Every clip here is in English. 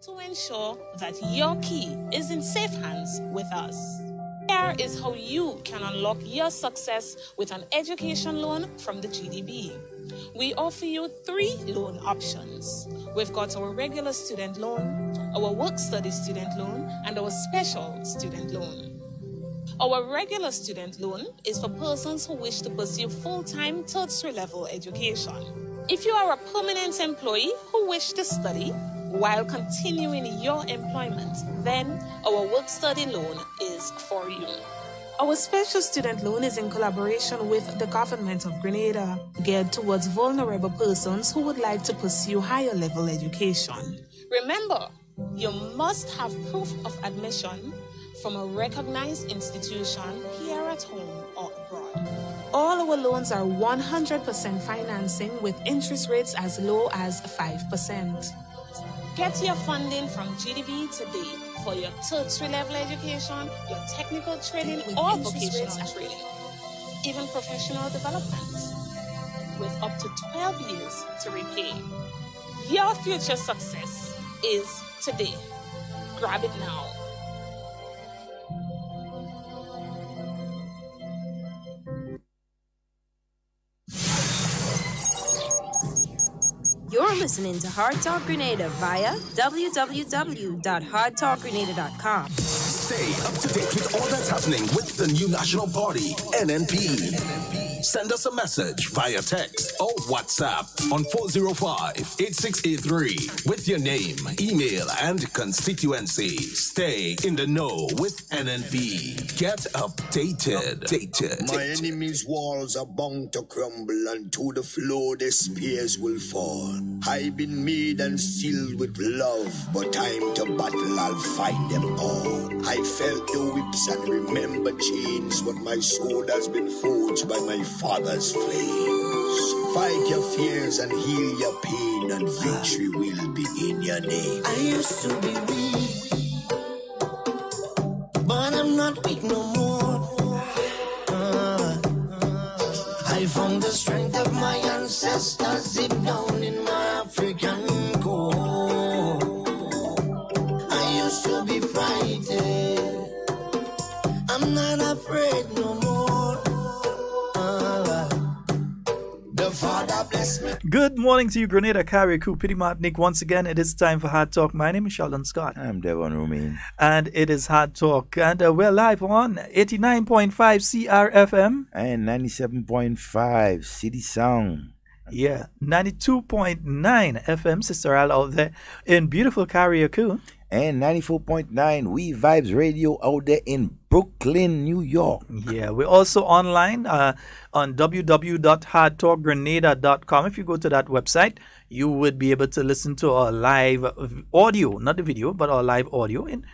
to ensure that your key is in safe hands with us. Here is how you can unlock your success with an education loan from the GDB. We offer you 3 loan options. We've got our regular student loan, our work-study student loan, and our special student loan. Our regular student loan is for persons who wish to pursue full-time tertiary level education. If you are a permanent employee who wish to study while continuing your employment, then our work-study loan is for you. Our special student loan is in collaboration with the government of Grenada, geared towards vulnerable persons who would like to pursue higher level education. Remember, you must have proof of admission from a recognized institution here at home or abroad. All our loans are 100% financing with interest rates as low as 5%. Get your funding from GDB today for your tertiary level education, your technical training or vocational training, even professional development, with up to 12 years to repay. Your future success is today. Grab it now. You're listening to Hard Talk Grenada via www.hardtalkgrenada.com. Stay up to date with all that's happening with the new national party, NNP. Send us a message via text or WhatsApp on 405-8683 with your name, email, and constituency. Stay in the know with NNP. Get updated. My enemies' walls are bound to crumble, and to the floor their spears will fall. I've been made and sealed with love, but time to battle, I'll fight them all. I felt the whips and remember chains, but my sword has been forged by my father's flames. Fight your fears and heal your pain, and victory will be in your name. I used to be weak, but I'm not weak no more. I found the strength of my ancestors deep down in my African core. I used to be frightened, I'm not afraid no more. The Father bless me. Good morning to you, Grenada, Carriacou, Pity Martinique. Once again, it is time for Hard Talk. My name is Sheldon Scott. I'm Devon Romain. And it is Hard Talk. And we're live on 89.5 CRFM. And 97.5 City Sound. Yeah, 92.9 FM, Sister Al out there in beautiful Carriacou. And 94.9 We Vibes Radio out there in Brooklyn, New York. Yeah, we're also online on www.hardtalkgrenada.com. If you go to that website, you would be able to listen to our live audio, not the video, but our live audio. And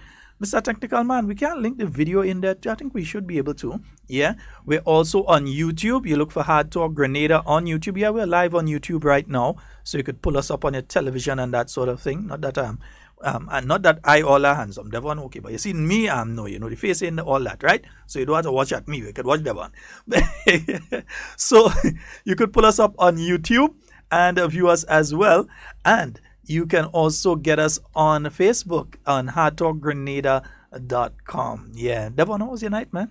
Mr. Technical Man, we can't link the video in there. I think we should be able to. Yeah, we're also on YouTube. You look for Hard Talk Grenada on YouTube. Yeah, we're live on YouTube right now, so you could pull us up on your television and that sort of thing. Not that and not that I all are handsome, Devon, okay, but you see me, no, you know, the face and all that, right? So you don't have to watch at me, you could watch Devon. So you could pull us up on YouTube and view us as well. And you can also get us on Facebook on hardtalkgrenada.com. Yeah, Devon, how was your night, man?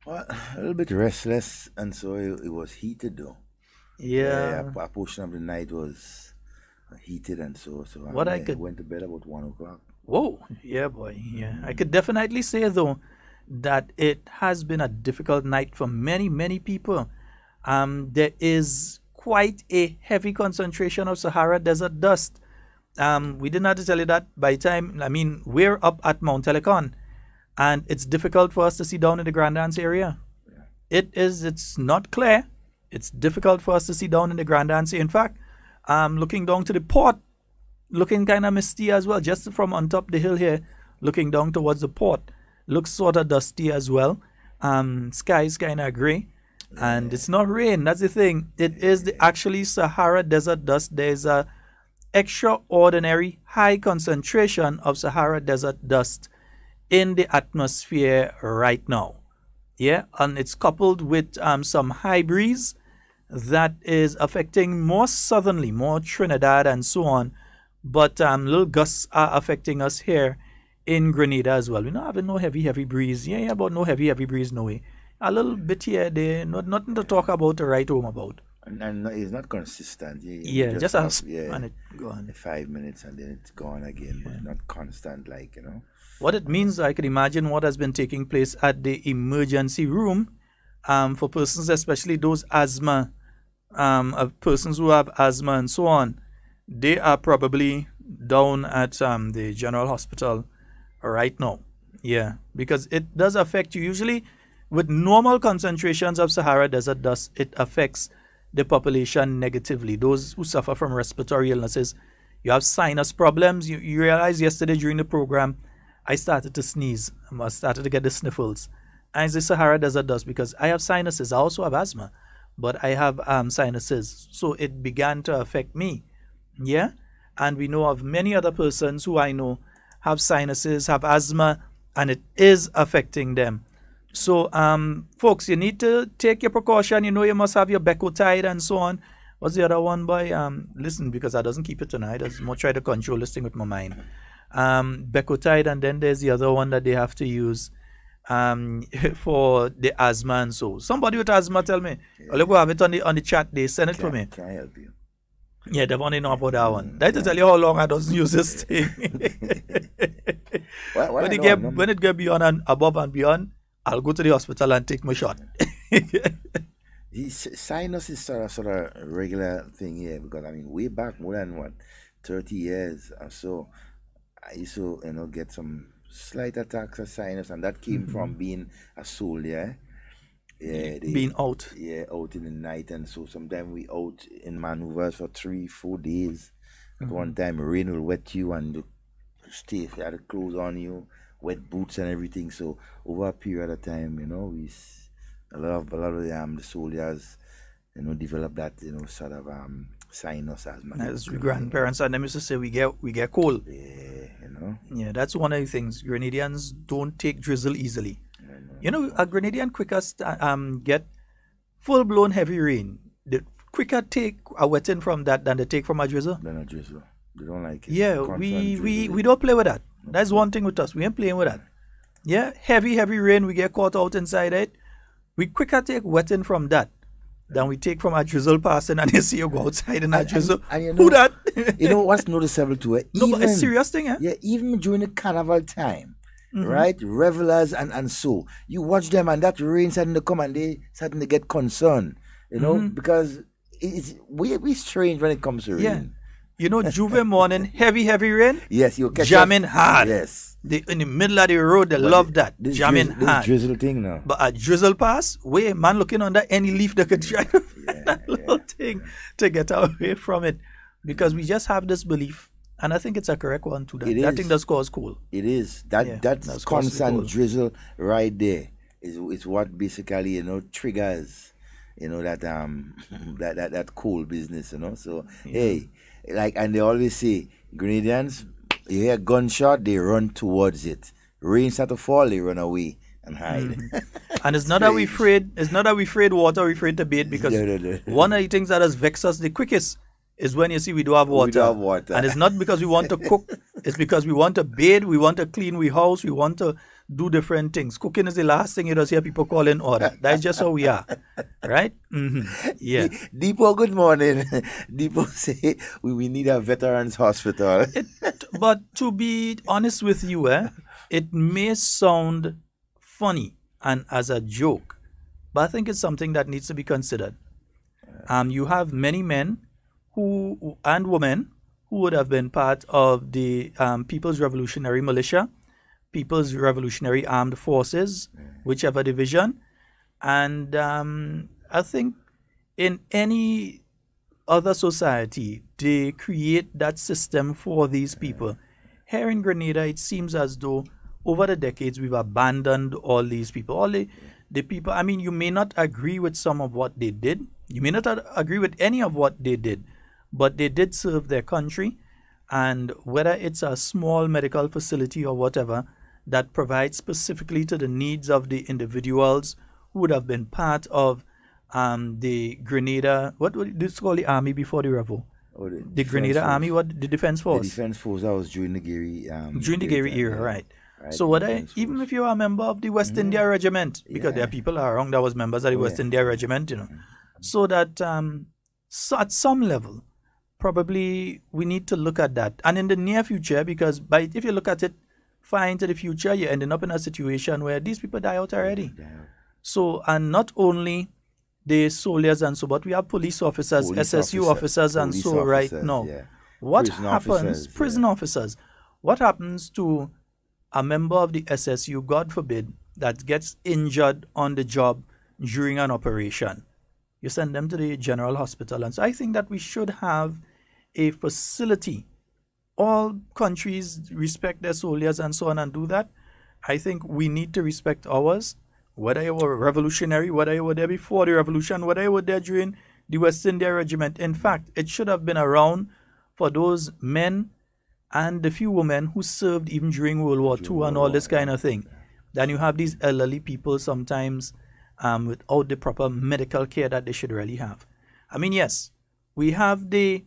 Well, a little bit restless, and so it was heated though. Yeah. A portion of the night was heated, and so I went to bed about 1 o'clock. Whoa, yeah, boy, yeah. I could definitely say though that it has been a difficult night for many people. There is quite a heavy concentration of Sahara Desert dust. We didn't have to tell you that by the time, I mean, we're up at Mount Telecon, and it's difficult for us to see down in the Grand Anse area. Yeah. It's not clear. It's difficult for us to see down in the Grand Anse. In fact, looking down to the port, looking kind of misty as well, just from on top of the hill here, looking down towards the port, looks sort of dusty as well. Sky is kind of gray, and it's not rain. That's the thing. It is the actually Sahara Desert dust. There's a extraordinary high concentration of Sahara Desert dust in the atmosphere right now. Yeah, and it's coupled with some high breeze that is affecting more southerly, more Trinidad and so on. but little gusts are affecting us here in Grenada as well. We're not having no heavy breeze. Yeah, about no heavy breeze, no way. A little bit here, there, nothing to talk about or write home about. And it's not consistent. Just and it gone. 5 minutes and then it's gone again, but not constant, like, What it means, I could imagine what has been taking place at the emergency room for persons, especially those asthma, persons who have asthma and so on. They are probably down at the general hospital right now. Yeah, because it does affect you. Usually with normal concentrations of Sahara Desert dust, it affects the population negatively. Those who suffer from respiratory illnesses, you have sinus problems. You realize yesterday during the program, I started to sneeze. I started to get the sniffles. And it's the Sahara Desert dust because I have sinuses. I also have asthma, but I have sinuses. So it began to affect me. Yeah? And we know of many other persons who I know have sinuses, have asthma, and it is affecting them. So, folks, you need to take your precaution. You know you must have your Becotide and so on. What's the other one by? Listen, because I doesn't keep it tonight. I just more try to control this thing with my mind. Becotide, and then there's the other one that they have to use for the asthma and so. Somebody with asthma, tell me. I'll go have it on the chat. They send it to me. Can I help you? Yeah, they want to know about that one. That to tell you how long I don't use this thing. When it get beyond and above and beyond, I'll go to the hospital and take my shot. Sinus is sort of a regular thing here because way back more than 30 years or so, I used to get some slight attacks of sinus, and that came from being a soldier. Being out. Yeah, out in the night, and so sometimes we out in maneuvers for 3-4 days. At one time, rain will wet you and stay, you had clothes on you, wet boots and everything. So over a period of time, a lot of the soldiers, develop that, sort of sinus asthma. As grandparents and them used to say, we get cold. Yeah, Yeah, that's one of the things. Grenadians don't take drizzle easily. A Grenadian quicker get full-blown heavy rain. They quicker take a wetting from that than they take from a drizzle. Than a drizzle. They don't like it. Yeah, we don't play with that. That's one thing with us. We ain't playing with that. Yeah, heavy rain, we get caught out inside it. We quicker take wetting from that than we take from a drizzle passing, and you see you go outside in a drizzle. And who that? What's noticeable to it? No, but it's a serious thing, eh? Yeah, even during the carnival time, right? Revelers and so. You watch them and that rain starting to come and they starting to get concerned, because we strange when it comes to rain. Juve morning, heavy rain. Yes, you catch jamming hard. Yes. In the middle of the road, they love that. Jamming hard. This drizzle thing now. But a drizzle pass, man looking under any leaf that could try to find that little thing to get away from it. Because we just have this belief, and I think it's a correct one too. That thing does cause cold. It is. That constant drizzle right there is what basically, triggers, that cold business, So, hey, and they always say, Grenadians, you hear a gunshot, they run towards it. Rain start to fall, they run away and hide. And it's not that we're afraid. It's not that we're afraid water, we're afraid to bathe, because one of the things that has vexed us the quickest is when you see we do have water. And it's not because we want to cook. It's because we want to bathe, we want to clean our house, we want to do different things. Cooking is the last thing you just hear people call in order. That's just how we are. Right? Yeah. Deepo, good morning. Deepo say we need a veterans hospital. But to be honest with you, it may sound funny and as a joke, but I think it's something that needs to be considered. You have many men and women who would have been part of the People's Revolutionary Militia, People's Revolutionary Armed Forces, whichever division. And I think in any other society, they create that system for these people. Here in Grenada, it seems as though over the decades, we've abandoned all these people. All the people, you may not agree with some of what they did. You may not agree with any of what they did, but they did serve their country. And whether it's a small medical facility or whatever that provides specifically to the needs of the individuals who would have been part of the Grenada, what would this call the army before the revolt? Oh, the Grenada Army, what the Defense Force? The Defense Force, that was during the Gary during the Gary era, right. So even if you are a member of the West India Regiment, because there are people around that was members of the West India Regiment, so that so at some level, probably we need to look at that. And in the near future, because if you look at it far into the future, you're ending up in a situation where these people die out already. So, and not only the soldiers and so, but we have police officers, SSU officers and so right now. What happens, prison officers, what happens to a member of the SSU, God forbid, that gets injured on the job during an operation? You send them to the general hospital. And so I think that we should have a facility. All countries respect their soldiers and so on and do that. I think we need to respect ours. Whether you were revolutionary, whether you were there before the revolution, whether you were there during the West India Regiment. In fact, it should have been around for those men and the few women who served even during World War II and all this kind of thing. Then you have these elderly people sometimes without the proper medical care that they should really have. I mean, yes, we have the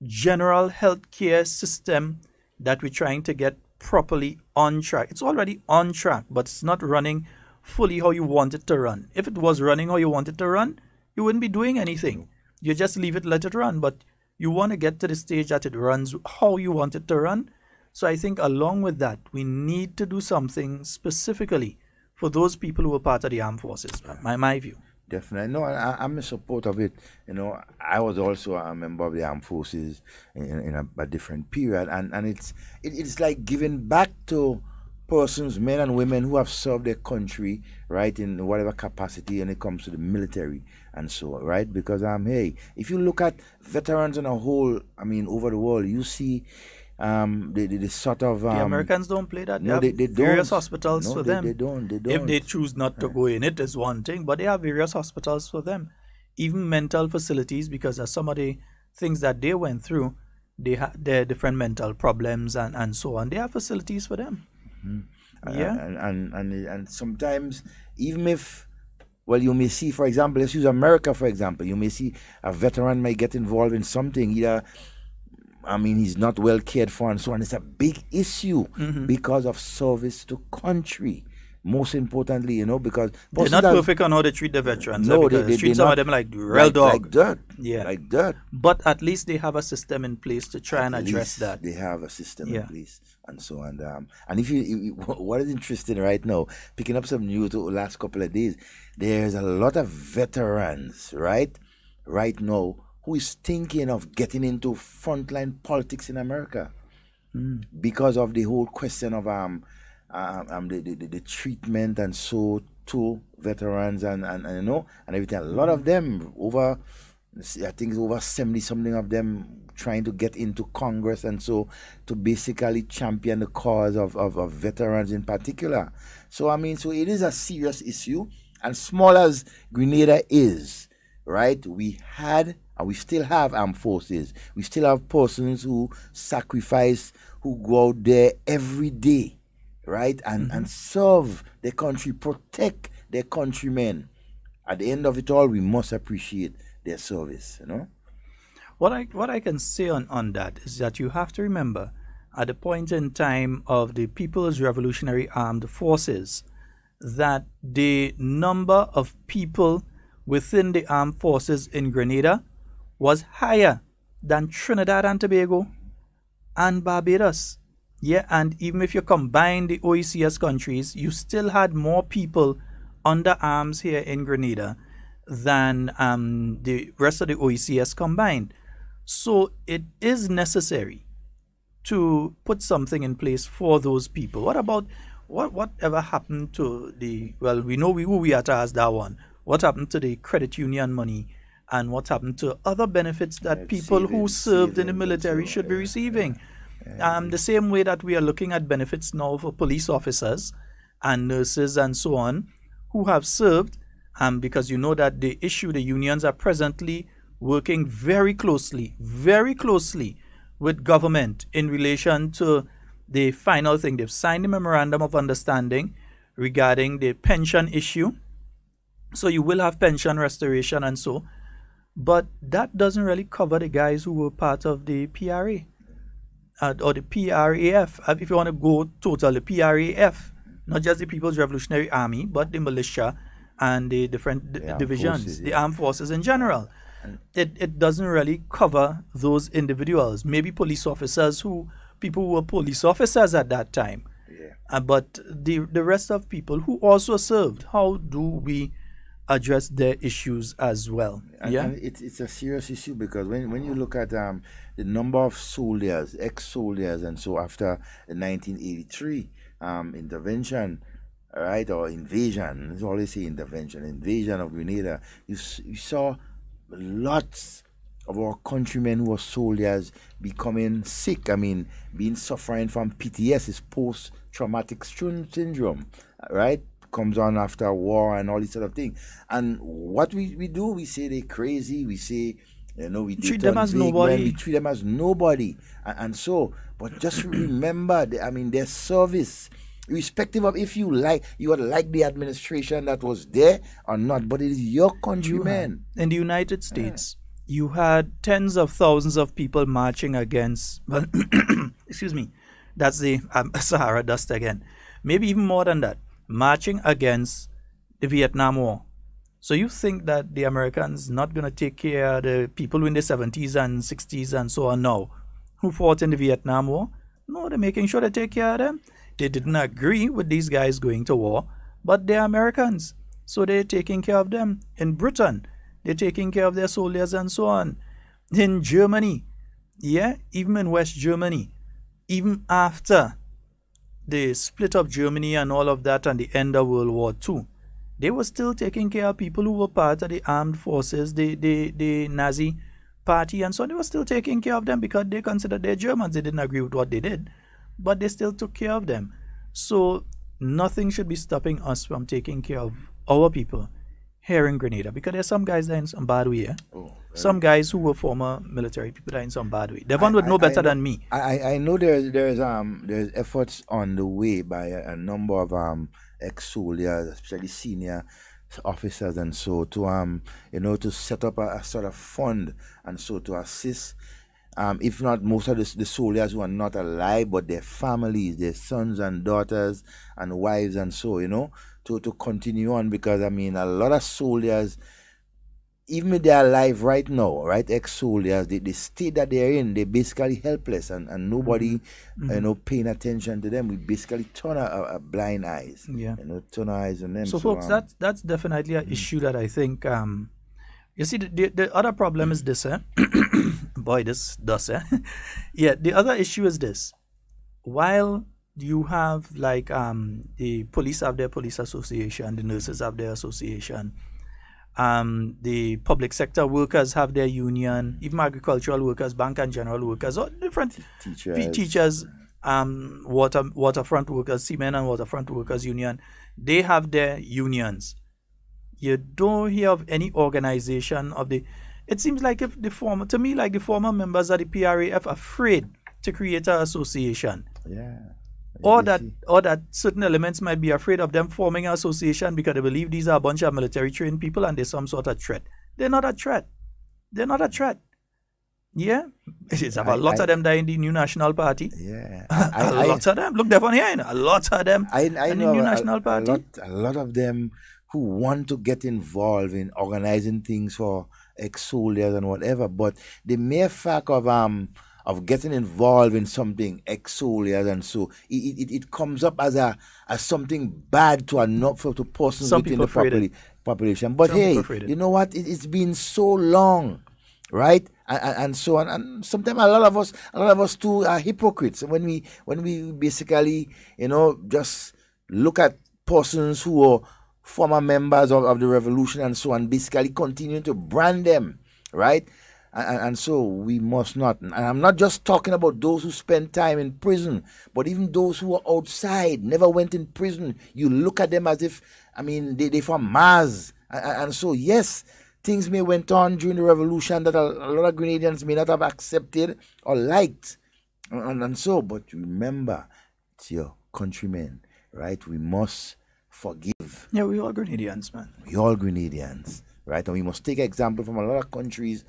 general health care system that we're trying to get properly on track. It's already on track, but it's not running fully how you want it to run. If it was running how you want it to run, you wouldn't be doing anything. You just leave it, let it run. But you want to get to the stage that it runs how you want it to run. So I think along with that, we need to do something specifically for those people who are part of the armed forces, my view. Definitely. No, I'm in support of it. I was also a member of the armed forces in a different period. And it's like giving back to persons, men and women who have served their country, right, in whatever capacity when it comes to the military and so on, right? Because hey, if you look at veterans in a whole, I mean, over the world, you see the sort of the Americans don't play that. No, they don't. Various hospitals for them. They don't. If they choose not to go in, it is one thing, but they have various hospitals for them, even mental facilities, because of some of the things that they went through, they had their different mental problems and so on. They have facilities for them. And sometimes, even if, well, you may see, for example, let's use America, for example, you may see a veteran may get involved in something, either, I mean, he's not well cared for and so on. It's a big issue because of service to country. Most importantly, because they're not perfect on how they treat the veterans. No, they treat some of them like real dog. Like dirt. Yeah. Like dirt. But at least they have a system in place to try and address that. They have a system in place and so on. And if you what is interesting right now, picking up some news the last couple of days, there's a lot of veterans, right now, who is thinking of getting into frontline politics in America because of the whole question of the treatment and so to veterans and everything. A lot of them, I think it's over 70 something of them, trying to get into Congress and so to basically champion the cause of veterans in particular. So I mean, so it is a serious issue, and small as Grenada is, right? We had and we still have armed forces. We still have persons who sacrifice, who go out there every day, right, and serve their country, protect their countrymen. At the end of it all, we must appreciate their service, What I can say on that is that you have to remember, at the point in time of the People's Revolutionary Armed Forces, that the number of people within the armed forces in Grenada was higher than Trinidad and Tobago and Barbados. Yeah, and even if you combine the OECS countries, you still had more people under arms here in Grenada than the rest of the OECS combined. So it is necessary to put something in place for those people. What about whatever happened to we know who we are to ask that one. What happened to the credit union money, and what happened to other benefits that people who served in the military should be receiving? The same way that we are looking at benefits now for police officers and nurses and so on who have served, because you know that the unions are presently working very closely with government in relation to the final thing. They've signed a memorandum of understanding regarding the pension issue. So you will have pension restoration and so. But that doesn't really cover the guys who were part of the PRA or the PRAF. If you want to go total, the PRAF, not just the People's Revolutionary Army, but the militia and the different divisions, forces, the armed forces in general. It doesn't really cover those individuals. Maybe police officers people who were police officers at that time. But the rest of people who also served, how do we address their issues as well? And it's a serious issue, because when you look at the number of soldiers, ex-soldiers, and so after the 1983 intervention, right, or invasion, let's always say invasion of Grenada, you saw lots of our countrymen who were soldiers becoming sick. Suffering from PTS, is post-traumatic syndrome, right? Comes on after war and all this sort of thing. And what we do, we say they're crazy. We say, we treat them as nobody. We treat them as nobody. And so, but just remember, their service, irrespective of if you would like the administration that was there or not, but it is your countrymen. In the United States, you had tens of thousands of people marching against, well, excuse me, that's the Sahara dust again. Maybe even more than that, marching against the Vietnam War. So you think that the Americans not going to take care of the people in the 70s and 60s and so on now who fought in the Vietnam War? No, they're making sure they take care of them. They didn't agree with these guys going to war, but they're Americans, so they're taking care of them. In Britain, they're taking care of their soldiers and so on. In Germany, even in West Germany, even after the split of Germany and all of that and the end of World War II, they were still taking care of people who were part of the armed forces, the Nazi party, and so they were still taking care of them because they considered they're Germans. They didn't agree with what they did, but they still took care of them. So nothing should be stopping us from taking care of our people here in Grenada, because there's some guys that are in some bad way. Some guys who were former military people that are in some bad way. Devon would know better than me. I know there's efforts on the way by a number of ex-soldiers, especially senior officers, and so to set up a sort of fund and so to assist, if not most of the soldiers who are not alive, but their families, their sons and daughters and wives, and so to continue on, because a lot of soldiers, even if they're alive right now, right, ex-soldiers, the state that they're in, they're basically helpless, and nobody paying attention to them. We basically turn our blind eyes, turn our eyes on them. So folks, that's definitely an issue that I think, you see, the other problem is this, boy, this does, the other issue is this. While you have the police have their police association, the nurses have their association, the public sector workers have their union, even agricultural workers, bank and general workers, or different teachers, waterfront workers, seamen and waterfront workers union, they have their unions. You don't hear of any organization of it seems like if the former members of the PRAF are afraid to create an association. Or that certain elements might be afraid of them forming an association because they believe these are a bunch of military trained people and they're some sort of threat. They're not a threat. Yeah? It's a lot of them that in the New National Party. Yeah. A lot of them. Look, they're on here. A lot of them in the New National Party. A lot of them who want to get involved in organizing things for ex-soldiers and whatever, but the mere fact of getting involved in something, ex-soldiers, and so it comes up as something bad to persons within the population. But you know what? It's been so long, right? And so on. And sometimes a lot of us too are hypocrites when we basically just look at persons who are former members of the revolution and so on, basically continue to brand them, right? And so we must not, and I'm not just talking about those who spend time in prison, but even those who are outside, never went in prison. You look at them as if, they're from Mars. And so, yes, things may went on during the revolution that a lot of Grenadians may not have accepted or liked. And so, but remember, it's your countrymen, right? We must forgive. Yeah, we all Grenadians, man. We all Grenadians. right? And we must take example from a lot of countries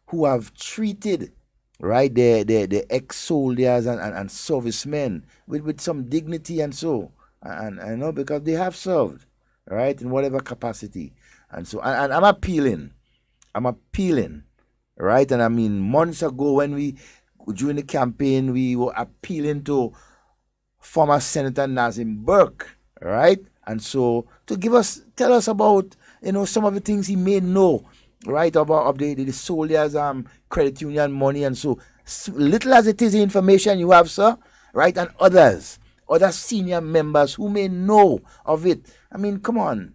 who have treated, right, their ex-soldiers and servicemen with some dignity and so, and I know because they have served, right, in whatever capacity. And so, and I'm appealing, right? And I mean, months ago when during the campaign, we were appealing to former Senator Nazim Burke, right? And so tell us about, some of the things he may know, right, about the soldiers' credit union money. And so little as it is the information you have, sir, right, and other senior members who may know of it. I mean, come on.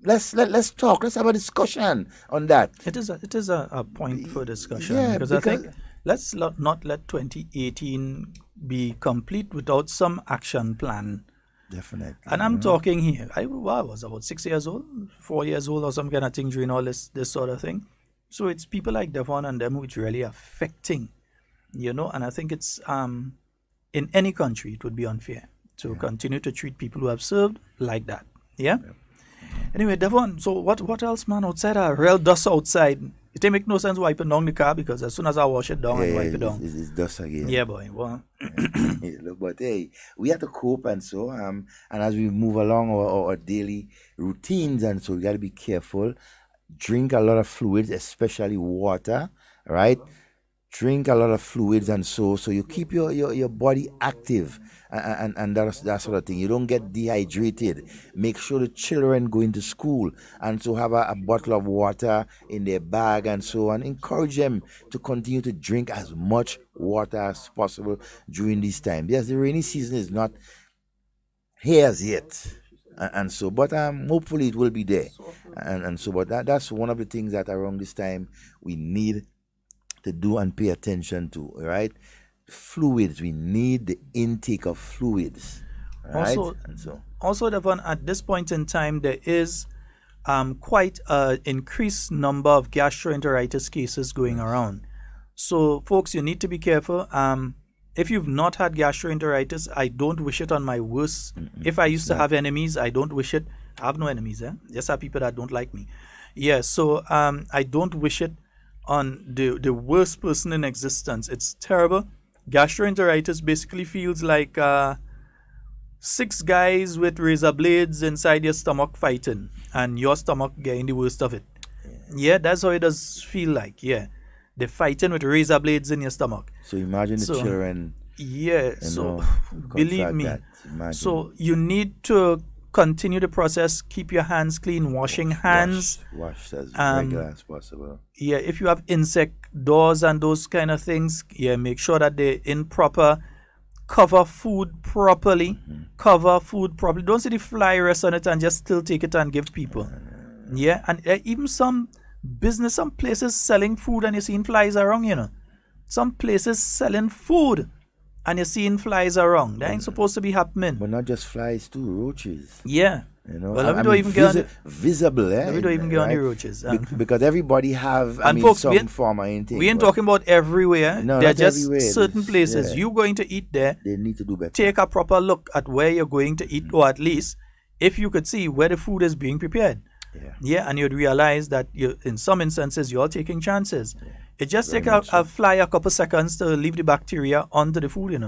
Let's talk. Let's have a discussion on that. It is a point for discussion, because I think let's not let 2018 be complete without some action plan. Definitely. And I'm talking here. I was about 6 years old, 4 years old, or some kind of thing during all this sort of thing. So it's people like Devon and them which really affecting, and I think it's in any country it would be unfair to continue to treat people who have served like that. Yeah. Anyway, Devon, so what else, man? Outside, real dust outside. It ain't make no sense wiping down the car, because as soon as I wash it down and wipe it down, it's dust again. Yeah, boy. Well, look, but hey, we have to cope, and so and as we move along our daily routines, and so we got to be careful. Drink a lot of fluids, especially water, right? Drink a lot of fluids, and so you keep your body active, and that sort of thing. You don't get dehydrated. Make sure the children go into school, and so have a bottle of water in their bag, and so on. Encourage them to continue to drink as much water as possible during this time. Yes, the rainy season is not here as yet, and so, but hopefully it will be there, and so. But that's one of the things that around this time we need to do and pay attention to, right? Fluids. We need the intake of fluids, right? Also, Devon, at this point in time, there is quite an increased number of gastroenteritis cases going around. So, folks, you need to be careful. If you've not had gastroenteritis, I don't wish it on my worst. If I used to have enemies, I don't wish it. I have no enemies, just have people that don't like me. Yeah, so I don't wish it on the worst person in existence. It's terrible. Gastroenteritis basically feels like 6 guys with razor blades inside your stomach fighting, and your stomach getting the worst of it. Yeah, that's how it does feel like. Yeah, they're fighting with razor blades in your stomach. So imagine the children. Yeah, believe me. So you need to continue the process. Keep your hands clean, washing hands. Wash as regular as possible. Yeah, if you have insect doors and those kind of things, make sure that they're in proper. Cover food properly. Don't see the fly rest on it and just still take it and give people. Yeah, and even some places selling food and you're seeing flies around, Some places selling food and you're seeing flies around. That ain't supposed to be happening. But not just flies, too, roaches. Yeah. Well, let me don't even get on visible. Let me don't even get on the roaches. Because everybody have, folks, some form of intake. We ain't talking about everywhere. No, they're not just everywhere. certain places. You're going to eat there. They need to do better. Take a proper look at where you're going to eat, or at least if you could see where the food is being prepared. Yeah, and you'd realize that in some instances you're taking chances. It just takes a fly a couple seconds to leave the bacteria onto the food,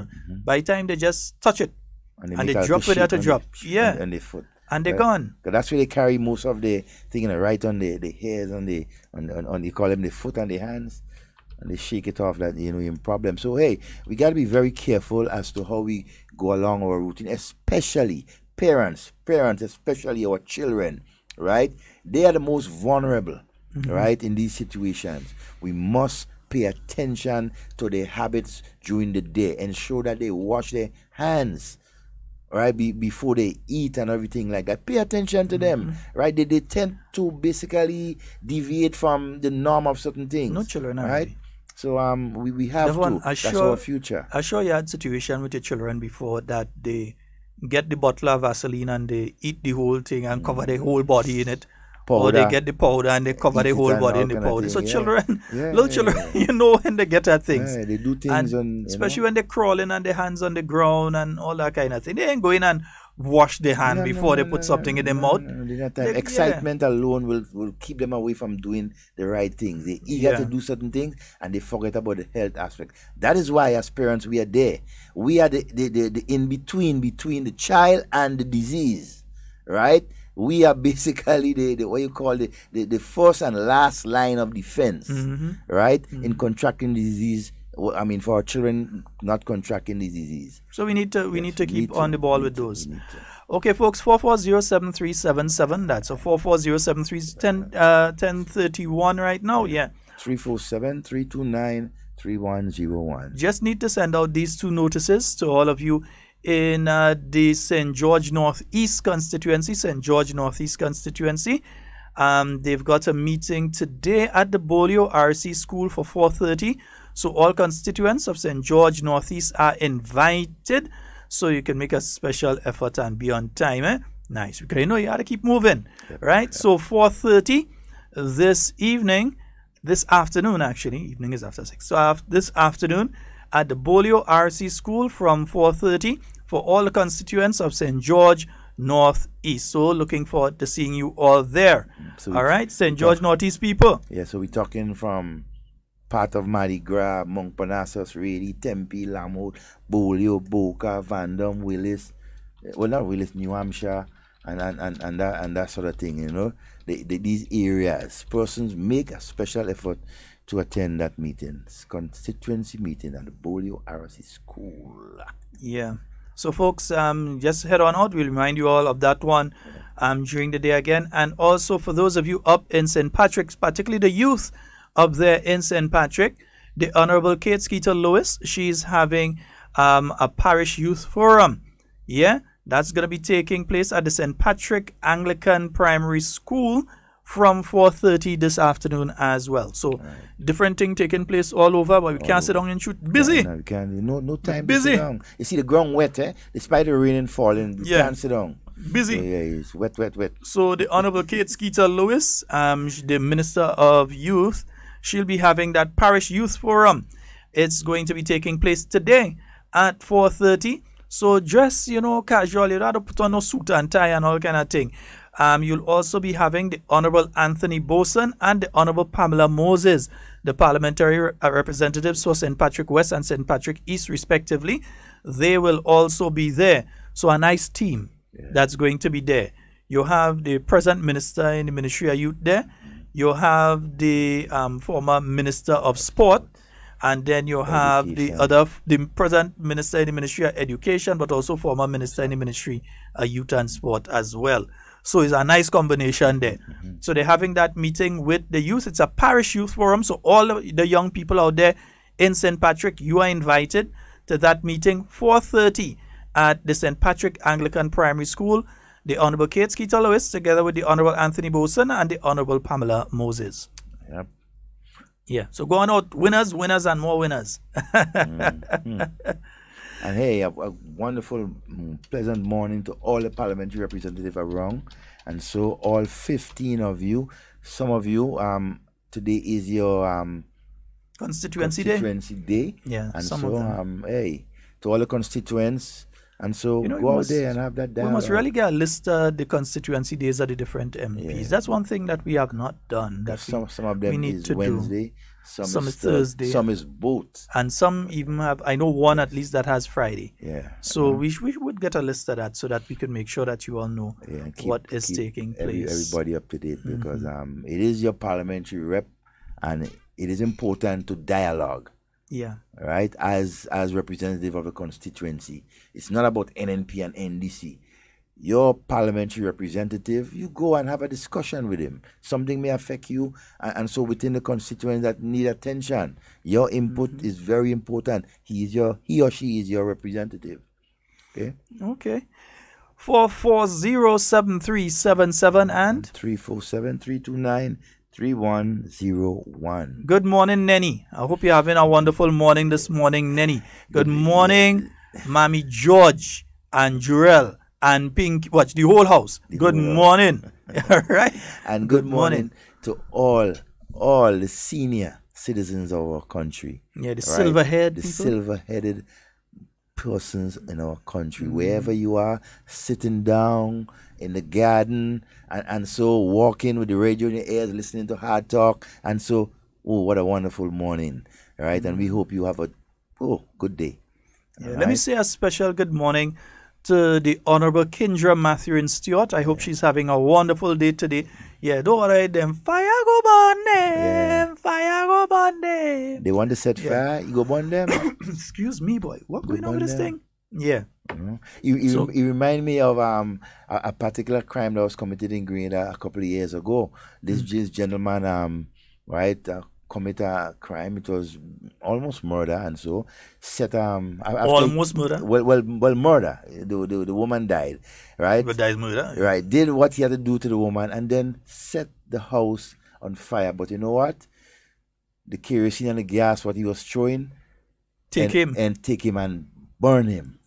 By the time they just touch it and they drop it at a drop. And the foot. And they're gone. Because that's where they carry most of the thing, right on the hairs, on you call them the foot and the hands, and they shake it off that, you're in problem. So, hey, we got to be very careful as to how we go along our routine, especially parents, especially our children, right? They are the most vulnerable, right, in these situations. We must pay attention to their habits during the day. Ensure that they wash their hands, right, before they eat and everything like that. Pay attention to them, right? They tend to basically deviate from the norm of certain things. No children, right? So we have Devon, to. That's our future. I'm sure you had a situation with your children before that they get the bottle of Vaseline and they eat the whole thing and cover their whole body in it. Powder. Or they get the powder and they cover their whole body in the powder. So children, little children, you know when they get at things. Yeah, they do things, and especially when they're crawling and their hands on the ground and all that kind of thing. They ain't going and wash their hand before they put something in their mouth. Excitement alone will keep them away from doing the right things. They're eager to do certain things and they forget about the health aspect. That is why as parents we are there. We are the in-between between the child and the disease, right? We are basically the what you call the first and last line of defense, right? In contracting the disease. I mean, for our children not contracting the disease. So we need to keep on the ball with those. Okay, folks, 440-7377. That's a 440-731031 right now. Yeah. 347-329-3101. Just need to send out these two notices to all of you in the St. George Northeast constituency. St. George Northeast constituency. They've got a meeting today at the Bolio RC School for 4:30. So all constituents of St. George Northeast are invited. So you can make a special effort and be on time. Eh? Nice. Because you know you got to keep moving. Right? So 4:30 this afternoon actually. Evening is after 6. So this afternoon at the Bolio RC School from 4:30 for all the constituents of St. George Northeast. So looking forward to seeing you all there. So all right, St. George Northeast people. Yeah, so we're talking from part of Mardi Gras, Montparnasse, Reedy, Tempe, Lamont, Bolio, Boca, Vandam, Willis. Well, not Willis, New Hampshire, and that sort of thing, you know. These areas, persons make a special effort to attend that meeting. It's constituency meeting at the Bolio RC School. Yeah. So, folks, just head on out. We'll remind you all of that one during the day again. And also for those of you up in St. Patrick's, particularly the youth up there in St. Patrick, the Honorable Kate Skeeter Lewis, she's having a parish youth forum. Yeah, that's going to be taking place at the St. Patrick Anglican Primary School from 4:30 this afternoon as well. So different thing taking place all over, but we can't sit down and shoot. Busy. No, we can't. No time busy. To sit down. You see the ground wet, despite the rain and falling, we can't sit down. Busy. So, yeah, it's wet. So the Honorable Kate Skeeter Lewis, the Minister of Youth, she'll be having that parish youth forum. It's going to be taking place today at 4:30. So dress, casual. You don't have to put on no suit and tie and all kind of thing. You'll also be having the Honorable Anthony Boson and the Honorable Pamela Moses, the parliamentary representatives for St. Patrick West and St. Patrick East, respectively. They will also be there. So a nice team that's going to be there. You have the present minister in the Ministry of Youth there. You have the former Minister of Sport. And then you have the present minister in the Ministry of Education, but also former minister in the Ministry of Youth and Sport as well. So it's a nice combination there. So they're having that meeting with the youth. It's a parish youth forum. So all of the young people out there in St. Patrick, you are invited to that meeting, 4:30 at the St. Patrick Anglican Primary School. The Honorable Kate Skeeter Lewis, together with the Honorable Anthony Boson and the Honorable Pamela Moses. Yep. Yeah, so go on out, winners, and more winners. And hey, a wonderful, pleasant morning to all the parliamentary representatives around. And so all 15 of you, some of you, today is your constituency day. Yeah, and some so, of them. Hey, to all the constituents, and so go out there and have that dialogue. We must really get a list of the constituency days of the different MPs. Yeah. That's one thing that we have not done. That some of them is Wednesday, some is Thursday, some is both. And some even have, I know one at least that has Friday. Yeah. So we would get a list of that so that we can make sure that you all know what is taking place. Everybody up to date because it is your parliamentary rep and it is important to dialogue. Yeah. Right, as representative of the constituency, it's not about NNP and NDC. Your parliamentary representative, you go and have a discussion with him. Something may affect you, and so within the constituents that need attention, your input is very important. He or she is your representative. Okay. 440-7377 and 347-329-3101. Good morning, Nenny. I hope you're having a wonderful morning this morning, Nenny. Good morning, Mommy George and Jurel and Pink. Watch the whole house. Good morning. All right. And good morning to all the senior citizens of our country. Yeah, the silver-headed silver-headed persons in our country, wherever you are, sitting down in the garden and so walking with the radio in your ears, listening to Hard Talk. And so, oh, what a wonderful morning. All right. And we hope you have a good day. Yeah, let me say a special good morning to the Honorable Kindra Matthew Stewart. I hope she's having a wonderful day today. Yeah, don't worry, them fire go burn them, fire go burn them. They want to set fire, you go burn them. Excuse me, boy. What going on with this thing? Yeah. You remind me of a particular crime that was committed in Grenada a couple of years ago. This gentleman, commit a crime. It was almost murder, and so set almost murder. Well, murder. The woman died, right? But that is murder. Right. Did what he had to do to the woman, and then set the house on fire. But you know what? The kerosene and the gas, what he was throwing, take him and burn him.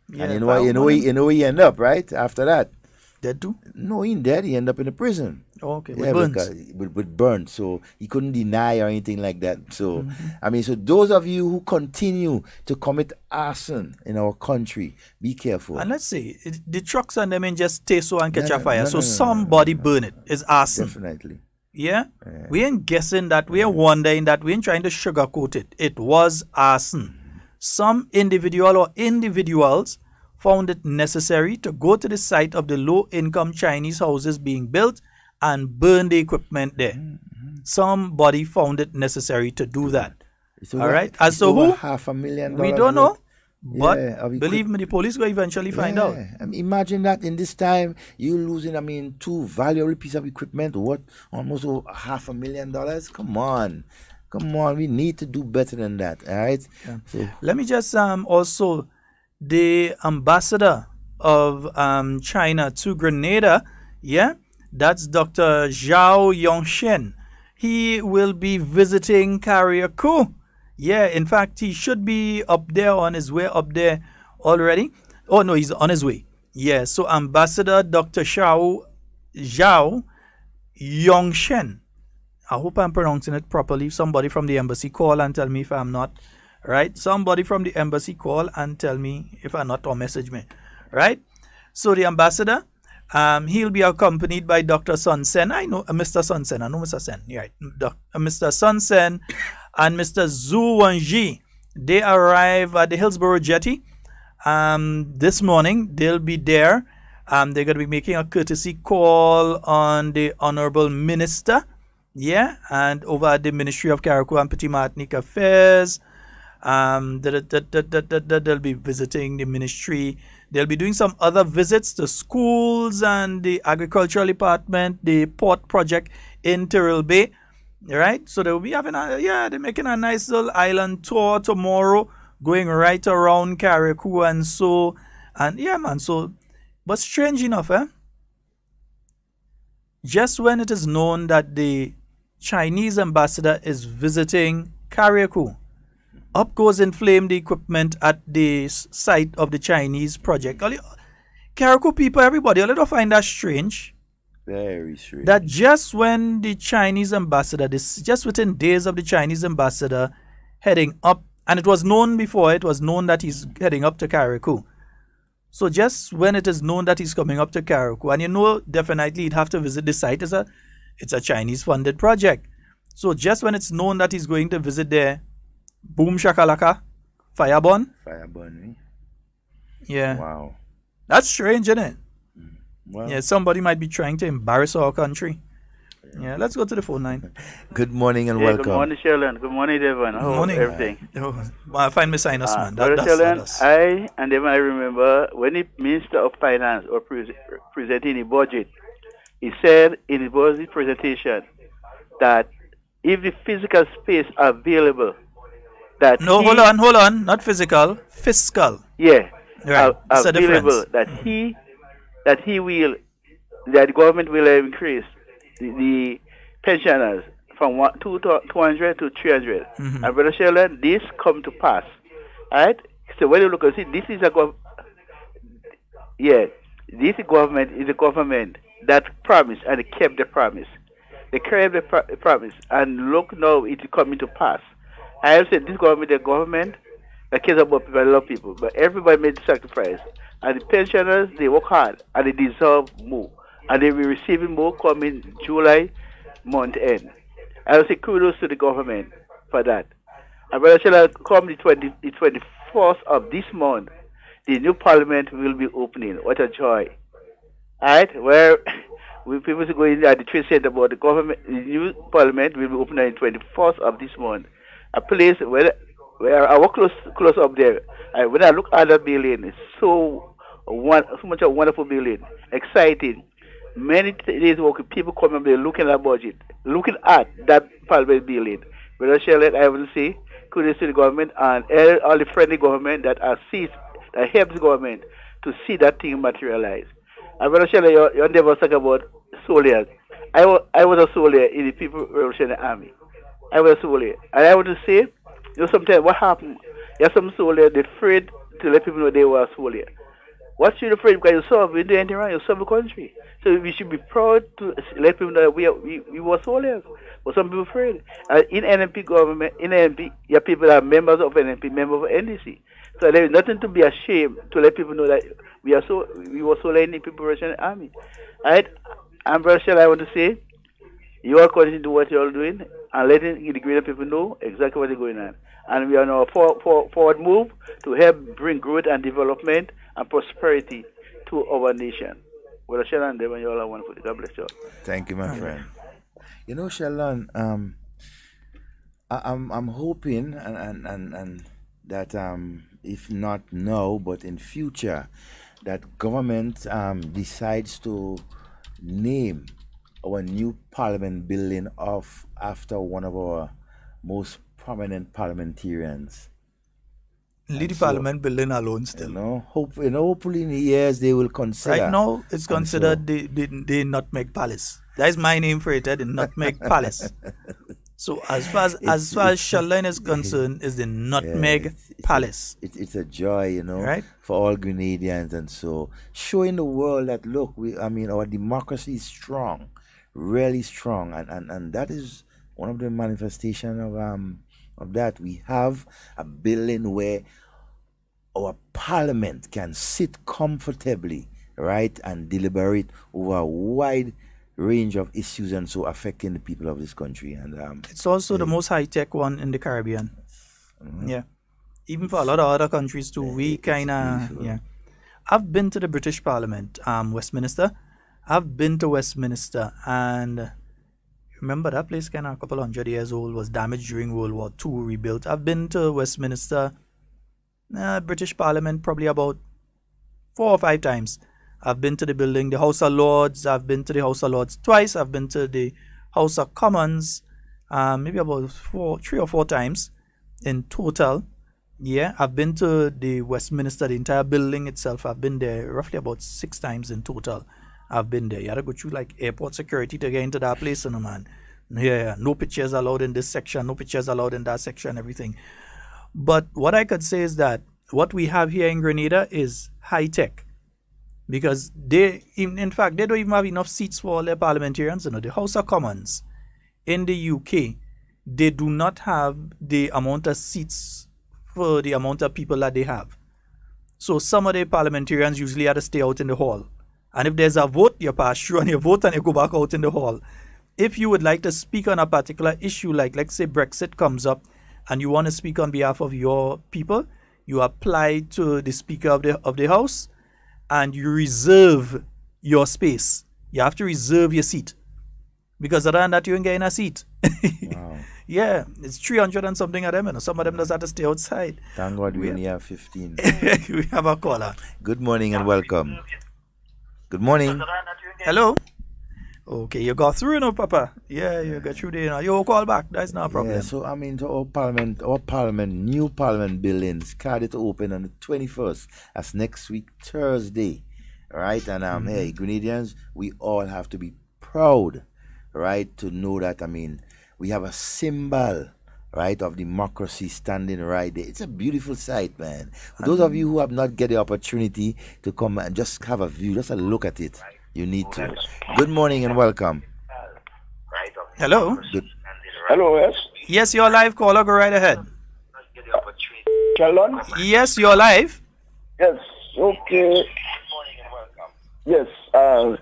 Yeah, and you know he end up right after that. Dead too? No, he ain't dead. He ended up in a prison. Oh, okay. Yeah, with burns. So he couldn't deny or anything like that. So, so those of you who continue to commit arson in our country, be careful. And let's say the trucks and them ain't just stay so and catch a fire. Somebody burn it. It's arson. Definitely. Yeah? We ain't guessing that. We ain't wondering that. We ain't trying to sugarcoat it. It was arson. Some individual or individuals found it necessary to go to the site of the low-income Chinese houses being built and burn the equipment there. Somebody found it necessary to do that. All right? As to who? $500,000. We don't know. But believe me, the police will eventually find out. Imagine that in this time, you losing, two valuable pieces of equipment, almost over $500,000. Come on, we need to do better than that. All right? Yeah. So, let me just also... The ambassador of China to Grenada, that's Dr. Zhao Yongshen. He will be visiting Carriacou. Yeah, in fact, he should be up there on his way up there already. Oh, no, he's on his way. Yeah, so Ambassador Dr. Zhao Yongshen. I hope I'm pronouncing it properly. Somebody from the embassy call and tell me if I'm not. Right? Somebody from the embassy call and tell me if I'm not, or message me. Right? So the ambassador, he'll be accompanied by Dr. Sun Sen. I know Mr. Sun Sen. I know Mr. Sen. Right. Mr. Sun Sen and Mr. Zhu Wenji. They arrive at the Hillsborough Jetty this morning. They'll be there. They're going to be making a courtesy call on the Honorable Minister. Yeah. And over at the Ministry of Carriacou and Petit Martinique Affairs. They'll be visiting the ministry. They'll be doing some other visits to schools and the agricultural department, the port project in Tyrrell Bay. Right? So they'll be having they're making a nice little island tour tomorrow, going right around Carriacou and so, and man. So, but strange enough, just when it is known that the Chinese ambassador is visiting Carriacou, up goes in flame the equipment at the site of the Chinese project. Carriacou people, everybody, a little find that strange. Very strange. That just when the Chinese ambassador, just within days of the Chinese ambassador heading up, and it was known before, it was known that he's heading up to Carriacou. So just when it is known that he's coming up to Carriacou, and definitely he'd have to visit the site, it's a Chinese funded project. So just when it's known that he's going to visit there, boom shakalaka, fireburn. Yeah. Wow. That's strange, isn't it? Well, yeah, somebody might be trying to embarrass our country. Yeah, let's go to the phone line. Good morning and welcome. Good morning, Sheldon. Good morning, Devon. Good morning. Everything. I find my sinus, man. Sheldon, I remember when the Minister of Finance was presenting the budget, he said in his budget presentation that if the physical space available, hold on, not physical, fiscal. Yeah, right. Available that the government will increase the pensioners from 200 to 300. And Brother Sheldon, this come to pass, right? So when you look and see, this is this government is a government that promised and they kept the promise. They kept the promise, and look now, it is coming to pass. I have said this government is a government I care about people, I love people, but everybody made the sacrifice. And the pensioners, they work hard, and they deserve more. And they will receive more coming July month end. I will say kudos to the government for that. And when I shall come the 24th of this month, the new parliament will be opening. What a joy. Alright, where people are going at the trade center about the government, the new parliament will be opening on the 24th of this month. A place where I walk close up there. When I look at that building, it's so much a wonderful building, exciting. Many days working, people come and they're looking at budget, looking at that parliament building. But I will say kudos to the government and all the friendly government that assist, that helps the government to see that thing materialize. And Brother Sheldon, you never talk about soldiers. I was a soldier in the People Revolutionary Army. I was a soldier. And I want to say, sometimes what happened, you have some soldiers, they're afraid to let people know they were a soldier. What should you afraid? Because you serve, you do anything wrong, you serve the country. So we should be proud to let people know that we were soldiers. But some people afraid. In NNP government, in NNP, you have people that are members of NNP, members of NDC. So there is nothing to be ashamed to let people know that we were soldiers in the People Revolutionary Army. Alright? And Brother Sheldon, I want to say, you all continue to do what you all doing and letting the greater people know exactly what is going on. And we are on a forward move to help bring growth and development and prosperity to our nation. Well, Sheldon Devon, you all are wonderful. God bless you all. Thank you, my friend. Sheldon, I'm hoping and that if not now, but in future, that government decides to name our new parliament building after one of our most prominent parliamentarians. Lead the parliament building alone still. Hopefully in years they will consider. Right now, it's considered the Nutmeg Palace. That is my name for it, the Nutmeg Palace. So as far as Sheldon is concerned, is the Nutmeg Palace. It's a joy, right? For all Grenadians, and so showing the world that look, our democracy is strong, really strong, and that is one of the manifestations of that. We have a building where our parliament can sit comfortably, right, and deliberate over a wide range of issues and so affecting the people of this country. And it's also the most high-tech one in the Caribbean. Mm-hmm. Yeah. Even for a lot of other countries too, we kind of, yeah. I've been to the British Parliament, Westminster. I've been to Westminster, and remember that place kind of a couple 100 years old, was damaged during World War II, rebuilt. I've been to Westminster, British Parliament, probably about 4 or 5 times. I've been to the building, the House of Lords. I've been to the House of Lords twice. I've been to the House of Commons, maybe about 3 or 4 times in total. Yeah, I've been to the Westminster, the entire building itself. I've been there roughly about 6 times in total. I've been there. You had to go through like airport security to get into that place, man. Yeah, no pictures allowed in this section, no pictures allowed in that section, everything. But what I could say is that what we have here in Grenada is high tech. Because in fact, they don't even have enough seats for all their parliamentarians. The House of Commons in the UK, they do not have the amount of seats for the amount of people that they have. So some of the parliamentarians usually have to stay out in the hall. And if there's a vote, you pass through and you vote and you go back out in the hall. If you would like to speak on a particular issue, like let's say Brexit comes up and you want to speak on behalf of your people, you apply to the Speaker of the House and you reserve your space. You have to reserve your seat. Because other than that, you ain't getting a seat. Wow. Yeah, it's 300 and something of them. Some of them just have to stay outside. Thank God we only have 15. We have a caller. Good morning and welcome. Good morning. Hello. Okay, you got through now, Papa. Yeah, you got through there. You call back. That's not a problem. Yeah, so to our new parliament buildings started to open on the 21st. That's next week, Thursday. Right? And hey, Grenadians, we all have to be proud, right, to know that, we have a symbol, right, of democracy standing right there. It's a beautiful sight, man. For those of you who have not get the opportunity to come and just have a view, just a look at it, you need to. Good morning and welcome. Hello. Good. Hello, yes. Yes, you're live caller. Go right ahead. Sheldon? Yes, you're live. Yes, okay. Yes, I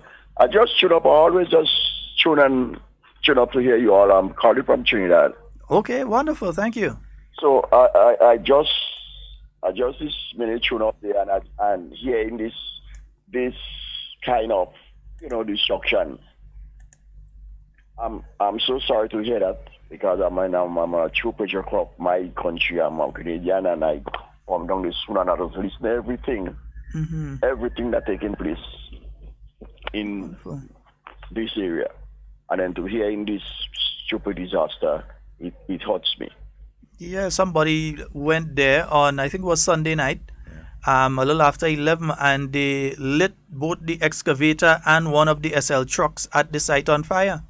just tuned up. I always just tune up to hear you all. I'm calling from Trinidad. Okay, wonderful. Thank you. So I just this minute tune up there and hearing this kind of destruction. I'm so sorry to hear that because I'm a true patriot of my country. I'm a Canadian and I come down this soon and I just listen to everything that taking place in this area. And then to hear in this stupid disaster, it hurts me. Yeah, somebody went there on, I think it was Sunday night, a little after 11, and they lit both the excavator and one of the SL trucks at the site on fire.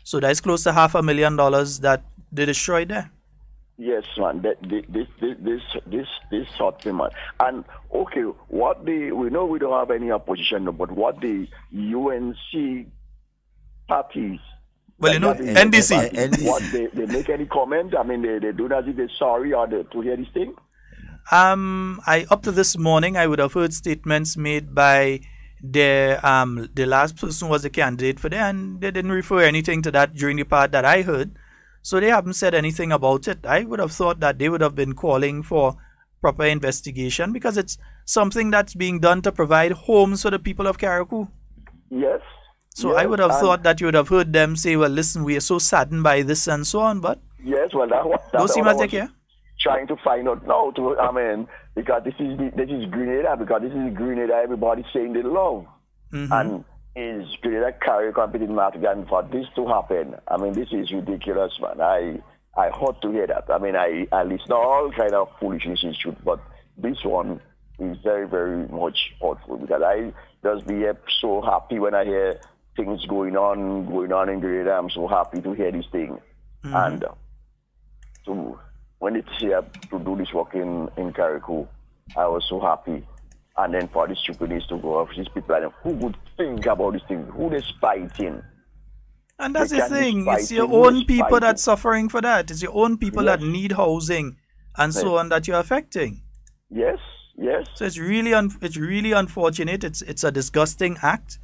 So that's close to $500,000 that they destroyed there. Yes, man. This hurt me, man. And okay, we know we don't have any opposition, but what the UNC parties. Well, NDC. What they make any comment? I mean, they do as if they're sorry or to hear this thing. Up to this morning, I would have heard statements made by the last person who was a candidate for them, and they didn't refer anything to that during the part that I heard. So they haven't said anything about it. I would have thought that they would have been calling for proper investigation because it's something that's being done to provide homes for the people of Carriacou. Yes. So yes, I would have thought that you would have heard them say, well, listen, we are so saddened by this and so on, but yes, well, don't seem as they care. Trying to find out now, because this is Grenada, because this is Grenada, everybody's saying they love. And is Grenada carry competing Martigan for this to happen? I mean, this is ridiculous, man. I hurt to hear that. I mean, I listen to all kind of foolishness and shit, but this one is very, very much hurtful because I just be so happy when I hear things going on in Grenada. I'm so happy to hear this thing. And so when it's here to do this work in Carriacou, I was so happy. And then for the stupidness to go off, these people, who would think about this thing? Who they spiting? And that's the thing. It's your own people that's suffering for that. It's your own people that need housing and so on that you're affecting. Yes, yes. So it's really unfortunate. It's a disgusting act.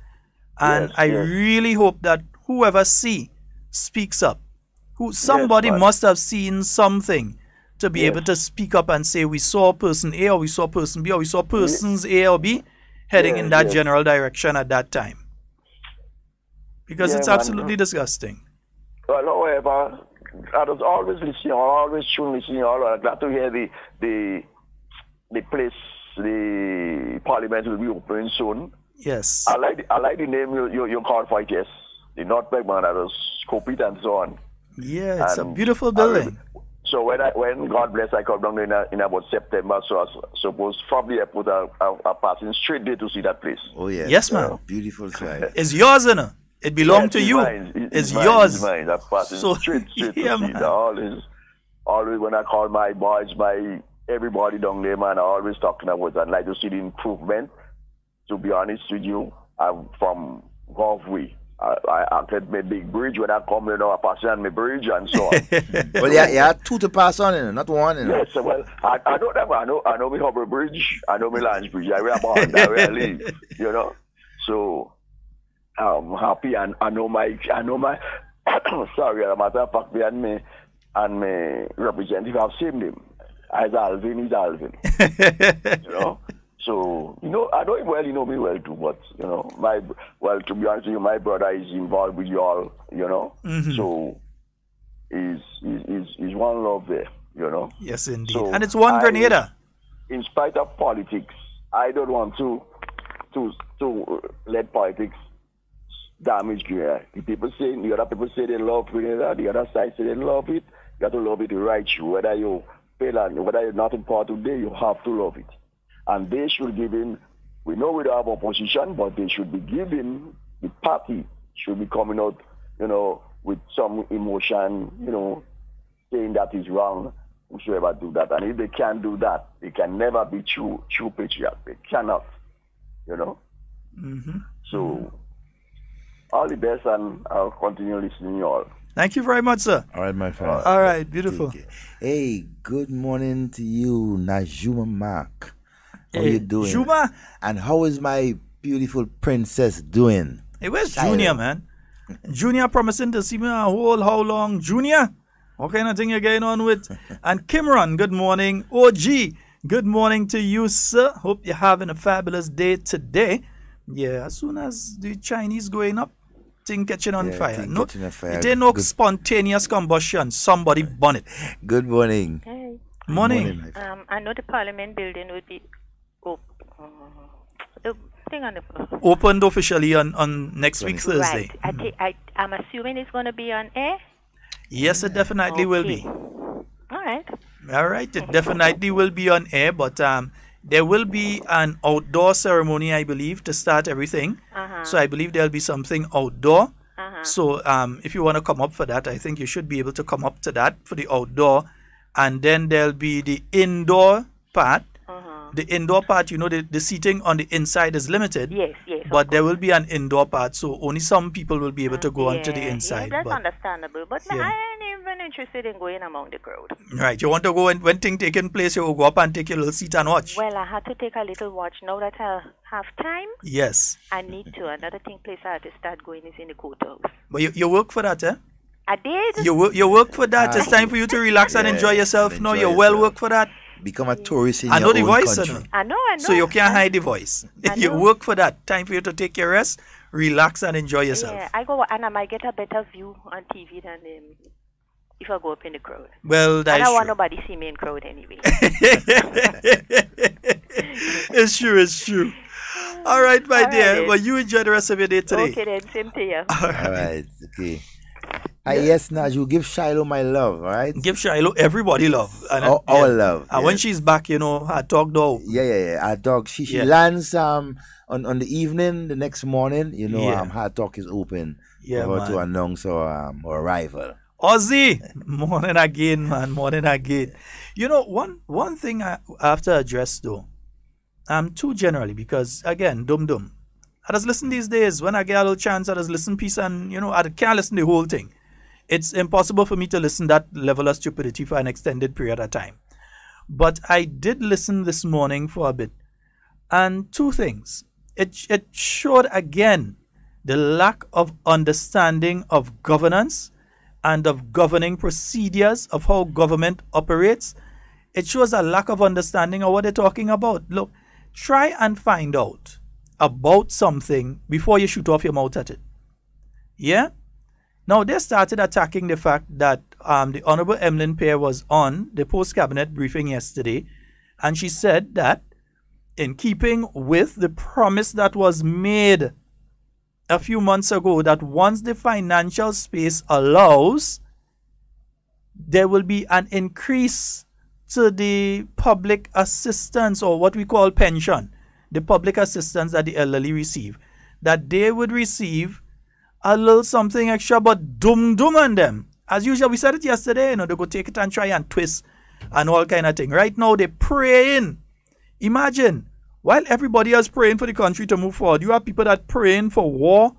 And I really hope that whoever speaks up. Somebody must have seen something to be able to speak up and say, we saw person A or we saw person B or we saw persons A or B heading in that general direction at that time. Because it's absolutely disgusting. Well, however, I was always listening, always listening, I'm glad to hear the place, the parliament will be opening soon. Yes. I like the name you called for it, yes. The North Bergman, that was Scopit and so on. Yeah, it's a beautiful building. So when God bless, I come down in about September, so I suppose probably I put a passing straight there to see that place. Oh yeah. Yes, man. Beautiful side. It's yours, innit? It belongs to you. It's yours. It's mine. I'm passing straight to see that. Always when I call my boys, everybody down there, man, I always talking about that. I'd like to see the improvement. To be honest with you, I'm from Gulfway. I get my big bridge when I come, I pass on my bridge and so on. Well, yeah, two to pass on, not one. Yes, well, I don't have, I know my Harbor Bridge, I know my Lange Bridge, I will born, I will leave, So I'm happy and I know my sorry, as a matter of fact, me and my representative have seen him. As Alvin is Alvin. So, I know him well, he know me well too, but, to be honest with you, my brother is involved with you all, So, is one love there, Yes, indeed. So and it's one Grenada. In spite of politics, I don't want to let politics damage Grenada. The other people say they love Grenada, the other side say they love it. You have to love it to right you. Whether you fail and whether you're not in power today, you have to love it. And they should give in, we know we don't have opposition, but they should be giving, the party should be coming out, with some emotion, saying that is wrong, whosoever do that. And if they can't do that, they can never be true patriots. They cannot, So, all the best, and I'll continue listening to you all. Thank you very much, sir. All right, my friend. All right, beautiful. Hey, good morning to you, Najuma Mark. How you doing? Juma? And how is my beautiful princess doing? Hey, where's Junior, man? Junior promising to see me a whole how long? Junior? What kind of thing you're going on with? And Kimron, good morning. OG, good morning to you, sir. Hope you're having a fabulous day today. Yeah, as soon as the Chinese going up, thing catching on fire. No, it ain't no spontaneous combustion. Somebody burn it. Good morning. Hey. Morning. I know the Parliament building would be opened officially on next week Thursday. Right. I'm assuming it's going to be on air? Yes, it definitely will be. All right. All right, it definitely will be on air, but there will be an outdoor ceremony, I believe, to start everything. So I believe there'll be something outdoor. So if you want to come up for that, I think you should be able to come up to that for the outdoor. And then there'll be the indoor part. The indoor part, you know, the seating on the inside is limited. Yes. But there will be an indoor part, so only some people will be able to go onto the inside. Yeah, that's understandable. But I ain't even interested in going among the crowd. Right. You want to go when things taking place, you will go up and take your little seat and watch. Well, I had to take a little watch. Now that I have time, yes, I need to. Another place I have to start going is in the courthouse. But you work for that, eh? I did. You work for that. It's time for you to relax and enjoy yourself. No, you well work for that. Become a tourist in I know your the own voice, country. I know. So you can't hide the voice. You work for that. Time for you to take your rest, relax, and enjoy yourself. Yeah, I go and I might get a better view on TV than if I go up in the crowd. Well, that's I don't true. want nobody see me in crowd anyway. It's true. All right, my dear. Right. Well, you enjoy the rest of your day today. Okay, then. Same to you. All right. Okay. Yes, Naj, you give Shiloh my love, all right? Give Shiloh everybody love. And, our love. And when she's back, you know, her dog though. Yeah. Our dog, she lands on the evening, the next morning, you know, her talk is open for her to announce her arrival. Ozzy, morning again, man, morning again. You know, one thing I have to address though, too generally, because again, dum. I just listen these days. When I get a little chance, I just listen piece and, you know, I can't listen the whole thing. It's impossible for me to listen that level of stupidity for an extended period of time. But I did listen this morning for a bit. And two things. It showed again the lack of understanding of governance and of governing procedures of how government operates. It shows a lack of understanding of what they're talking about. Look, try and find out about something before you shoot off your mouth at it. Yeah? Now, they started attacking the fact that the Honorable Emlyn Pear was on the post-cabinet briefing yesterday, and she said that in keeping with the promise that was made a few months ago, that once the financial space allows, there will be an increase to the public assistance, or what we call pension, the public assistance that the elderly receive, that they would receive a little something extra, but dum on them. As usual, we said it yesterday, you know, they go take it and try and twist and all kind of thing. Right now, they're praying. Imagine, while everybody else praying for the country to move forward, you have people that praying for war,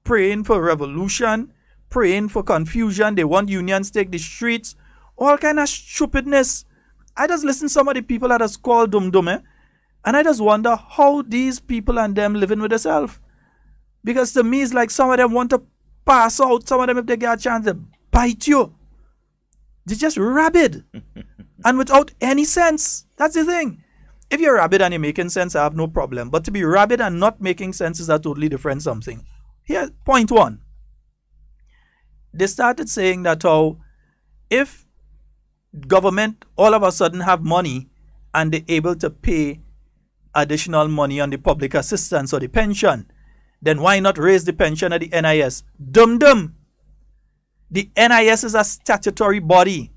praying for revolution, praying for confusion. They want unions to take the streets, all kind of stupidness. I just listen to some of the people that is called dum, and I just wonder how these people and them living with themselves. Because to me, it's like some of them want to pass out. Some of them, if they get a chance, they bite you. They're just rabid. And without any sense. That's the thing. If you're rabid and you're making sense, I have no problem. But to be rabid and not making sense is a totally different something. Here, point one. They started saying that how if government all of a sudden have money and they're able to pay additional money on the public assistance or the pension, then why not raise the pension at the NIS? Dum. The NIS is a statutory body.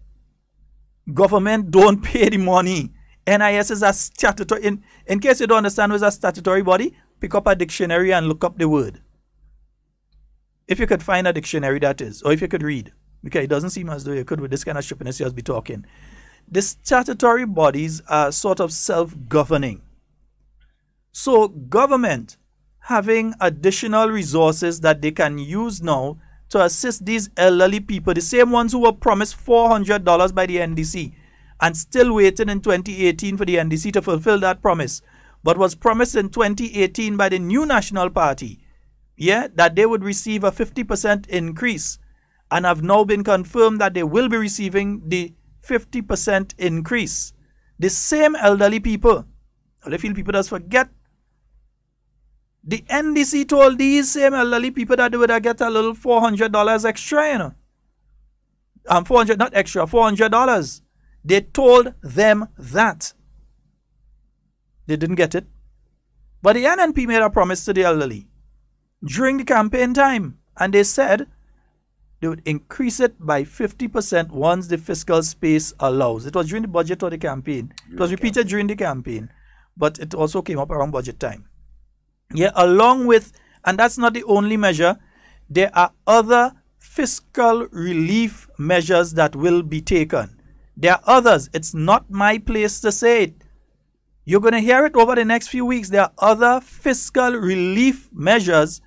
Government don't pay the money. NIS is a statutory... In case you don't understand what is a statutory body, pick up a dictionary and look up the word. If you could find a dictionary, that is. Or if you could read. Because it doesn't seem as though you could with this kind of stupidness you just be talking. The statutory bodies are sort of self-governing. So government having additional resources that they can use now to assist these elderly people, the same ones who were promised $400 by the NDC and still waiting in 2018 for the NDC to fulfill that promise, but was promised in 2018 by the new National Party, that they would receive a 50% increase, and have now been confirmed that they will be receiving the 50% increase. The same elderly people, I feel people just forget, the NDC told these same elderly people that they would get a little $400 extra, $400. They told them that. They didn't get it. But the NNP made a promise to the elderly during the campaign time, and they said they would increase it by 50% once the fiscal space allows. It was during the budget or the campaign. It was repeated during the campaign, but it also came up around budget time. Along with, and that's not the only measure, there are other fiscal relief measures that will be taken. There are others. It's not my place to say it. You're going to hear it over the next few weeks. There are other fiscal relief measures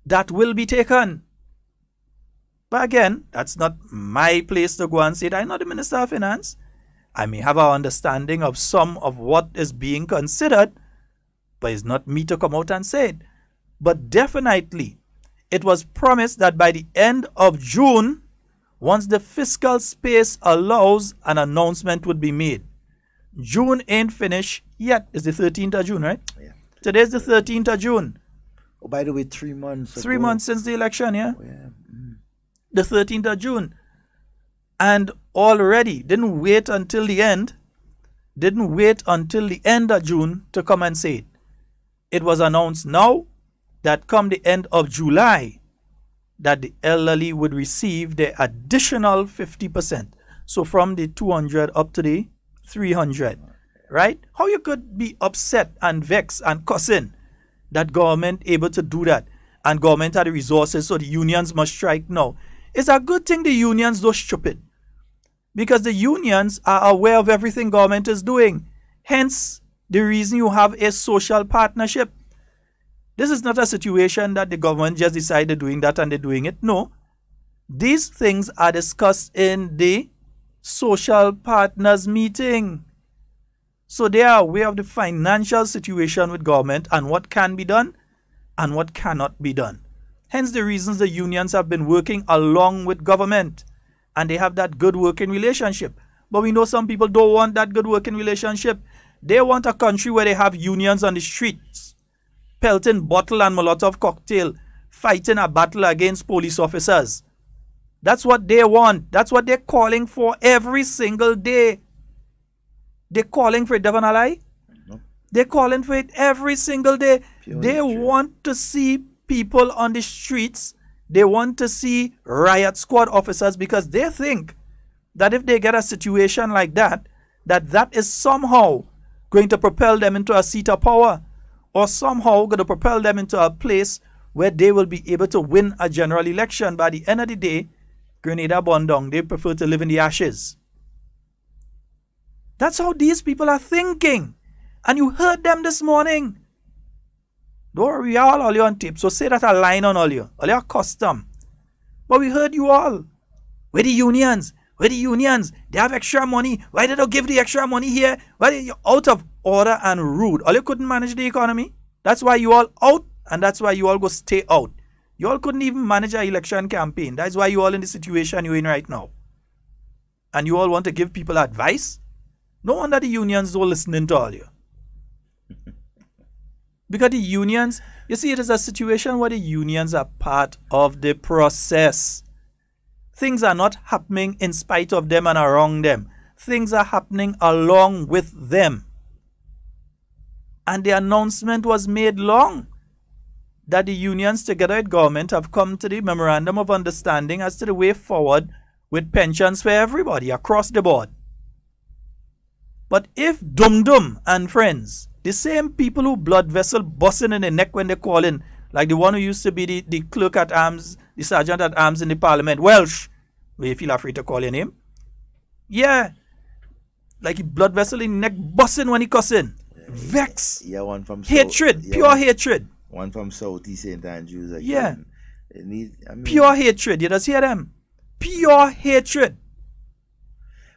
that will be taken. But again, that's not my place to go and say it. I'm not the Minister of Finance. I may have an understanding of some of what is being considered, but it's not me to come out and say it. But definitely, it was promised that by the end of June, once the fiscal space allows, an announcement would be made. June ain't finished yet. It's the 13th of June, right? Yeah. Today's the 13th of June. Oh, by the way, 3 months ago. 3 months since the election, yeah? The 13th of June. And already didn't wait until the end of June to come and say it. It was announced now that come the end of July that the elderly would receive the additional 50%. So from the 200 up to the 300, right? How you could be upset and vexed and cussing that government able to do that, and government had the resources, so the unions must strike now. It's a good thing the unions don't stupid, because the unions are aware of everything government is doing. Hence, the reason you have a social partnership. This is not a situation that the government just decided doing that and they're doing it. No. These things are discussed in the social partners meeting. So they are aware of the financial situation with government and what can be done and what cannot be done. Hence the reasons the unions have been working along with government, and they have that good working relationship. But we know some people don't want that good working relationship. They want a country where they have unions on the streets, pelting bottle and Molotov cocktail, fighting a battle against police officers. That's what they want. That's what they're calling for every single day. They're calling for it, Devon Alai. They're calling for it every single day. They want to see people on the streets. They want to see riot squad officers, because they think that if they get a situation like that, that is somehow going to propel them into a seat of power, or somehow going to propel them into a place where they will be able to win a general election. By the end of the day, Grenada Bondong, they prefer to live in the ashes. That's how these people are thinking. And you heard them this morning. Don't worry, we are all on tape. So say that a line on all you. All your custom. But we heard you all. Where the unions? Where the unions? They have extra money. Why did they give the extra money here? Why are you out of order and rude? All you couldn't manage the economy. That's why you all out, and that's why you all go stay out. You all couldn't even manage an election campaign. That's why you all in the situation you're in right now. And you all want to give people advice? No wonder the unions don't listening to all you. Because the unions, you see, it is a situation where the unions are part of the process. Things are not happening in spite of them and around them. Things are happening along with them. And the announcement was made long that the unions together with government have come to the memorandum of understanding as to the way forward with pensions for everybody across the board. But if Dum Dum and friends, the same people who blood vessel busting in the neck when they call in, like the one who used to be the clerk at arms, the sergeant at arms in the parliament, Welsh, where you feel afraid to call your name. Yeah. Like he blood vessel in the neck busting when he cussing. Vex. Yeah, one from hatred, pure hatred. One from Southeast St. Andrews again. Yeah. Pure hatred. You just hear them. Pure hatred.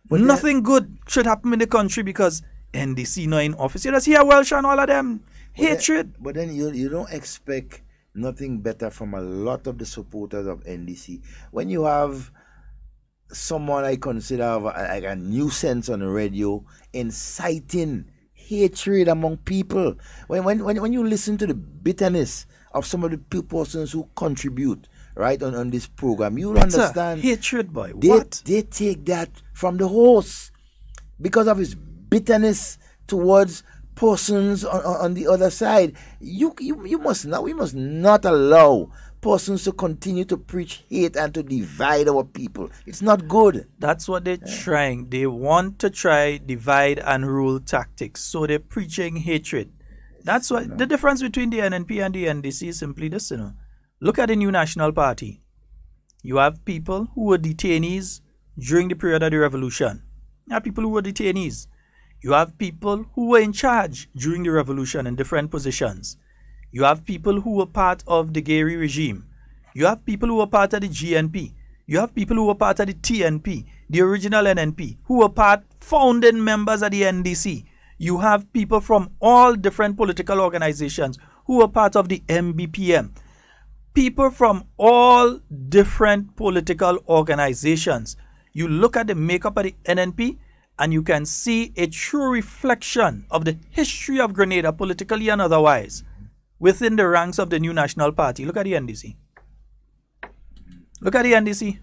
But nothing good should happen in the country because NDC not in office. You just hear Welsh and all of them. Hatred. But then you don't expect nothing better from a lot of the supporters of NDC. When you have someone I consider like a nuisance on the radio inciting hatred among people. When you listen to the bitterness of some of the persons who contribute right on this program, you'll understand hatred, boy. They take that from the host because of his bitterness towards persons on the other side. We must not allow persons to continue to preach hate and to divide our people. It's not good. That's what they're trying. They want to try divide and rule tactics. So they're preaching hatred. That's what the difference between the NNP and the NDC is simply this, Look at the New National Party. You have people who were detainees during the period of the revolution. You have people who were detainees. You have people who were in charge during the revolution in different positions. You have people who were part of the Gary regime. You have people who were part of the GNP. You have people who were part of the TNP, the original NNP, who were founding members of the NDC. You have people from all different political organizations who were part of the MBPM. People from all different political organizations. You look at the makeup of the NNP and you can see a true reflection of the history of Grenada, politically and otherwise, within the ranks of the New National Party. Look at the NDC. Look at the NDC.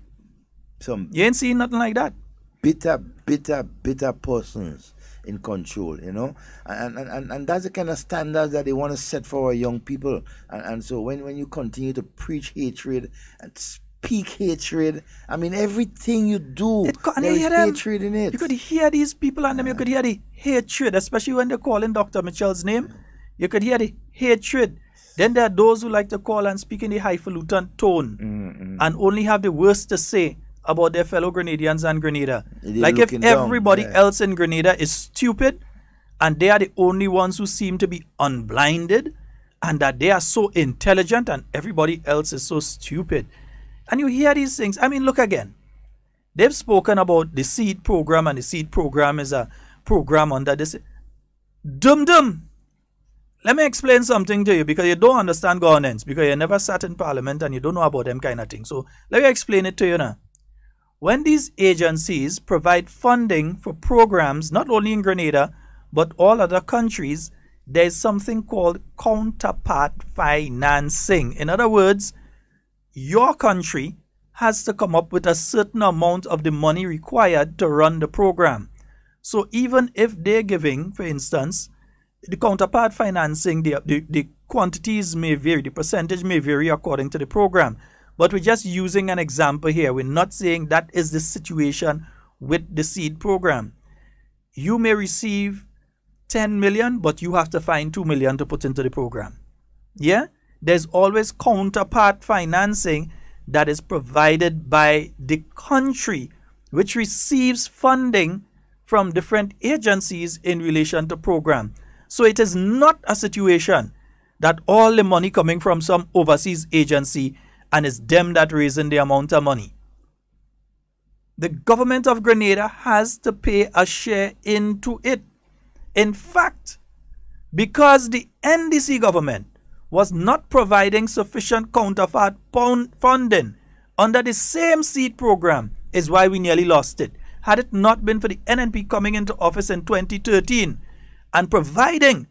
You ain't seen nothing like that. Bitter persons in control, and that's the kind of standards that they want to set for our young people. And so when you continue to preach hatred and speak hatred, I mean, everything you do, there is hatred in it. You could hear these people and them, you could hear the hatred, especially when they're calling Dr. Mitchell's name. You could hear the hatred. Then there are those who like to call and speak in the highfalutin tone and only have the worst to say about their fellow Grenadians and Grenada. Like if everybody else in Grenada is stupid and they are the only ones who seem to be unblinded and that they are so intelligent and everybody else is so stupid. And you hear these things. I mean, look again. They've spoken about the SEED program, and the SEED program is a program under this. Dum-dum. Let me explain something to you because you don't understand governance, because you never sat in parliament and you don't know about them kind of things. So let me explain it to you now. When these agencies provide funding for programs, not only in Grenada, but all other countries, there's something called counterpart financing. In other words, your country has to come up with a certain amount of the money required to run the program. So even if they're giving, for instance, the counterpart financing, the quantities may vary, the percentage may vary according to the program. But we're just using an example here. We're not saying that is the situation with the SEED program. You may receive 10 million, but you have to find 2 million to put into the program. Yeah? There's always counterpart financing that is provided by the country, which receives funding from different agencies in relation to program. So it is not a situation that all the money coming from some overseas agency and it's them that raising the amount of money. The government of Grenada has to pay a share into it. In fact, because the NDC government was not providing sufficient counterpart funding under the same SEED program is why we nearly lost it. Had it not been for the NNP coming into office in 2013 and providing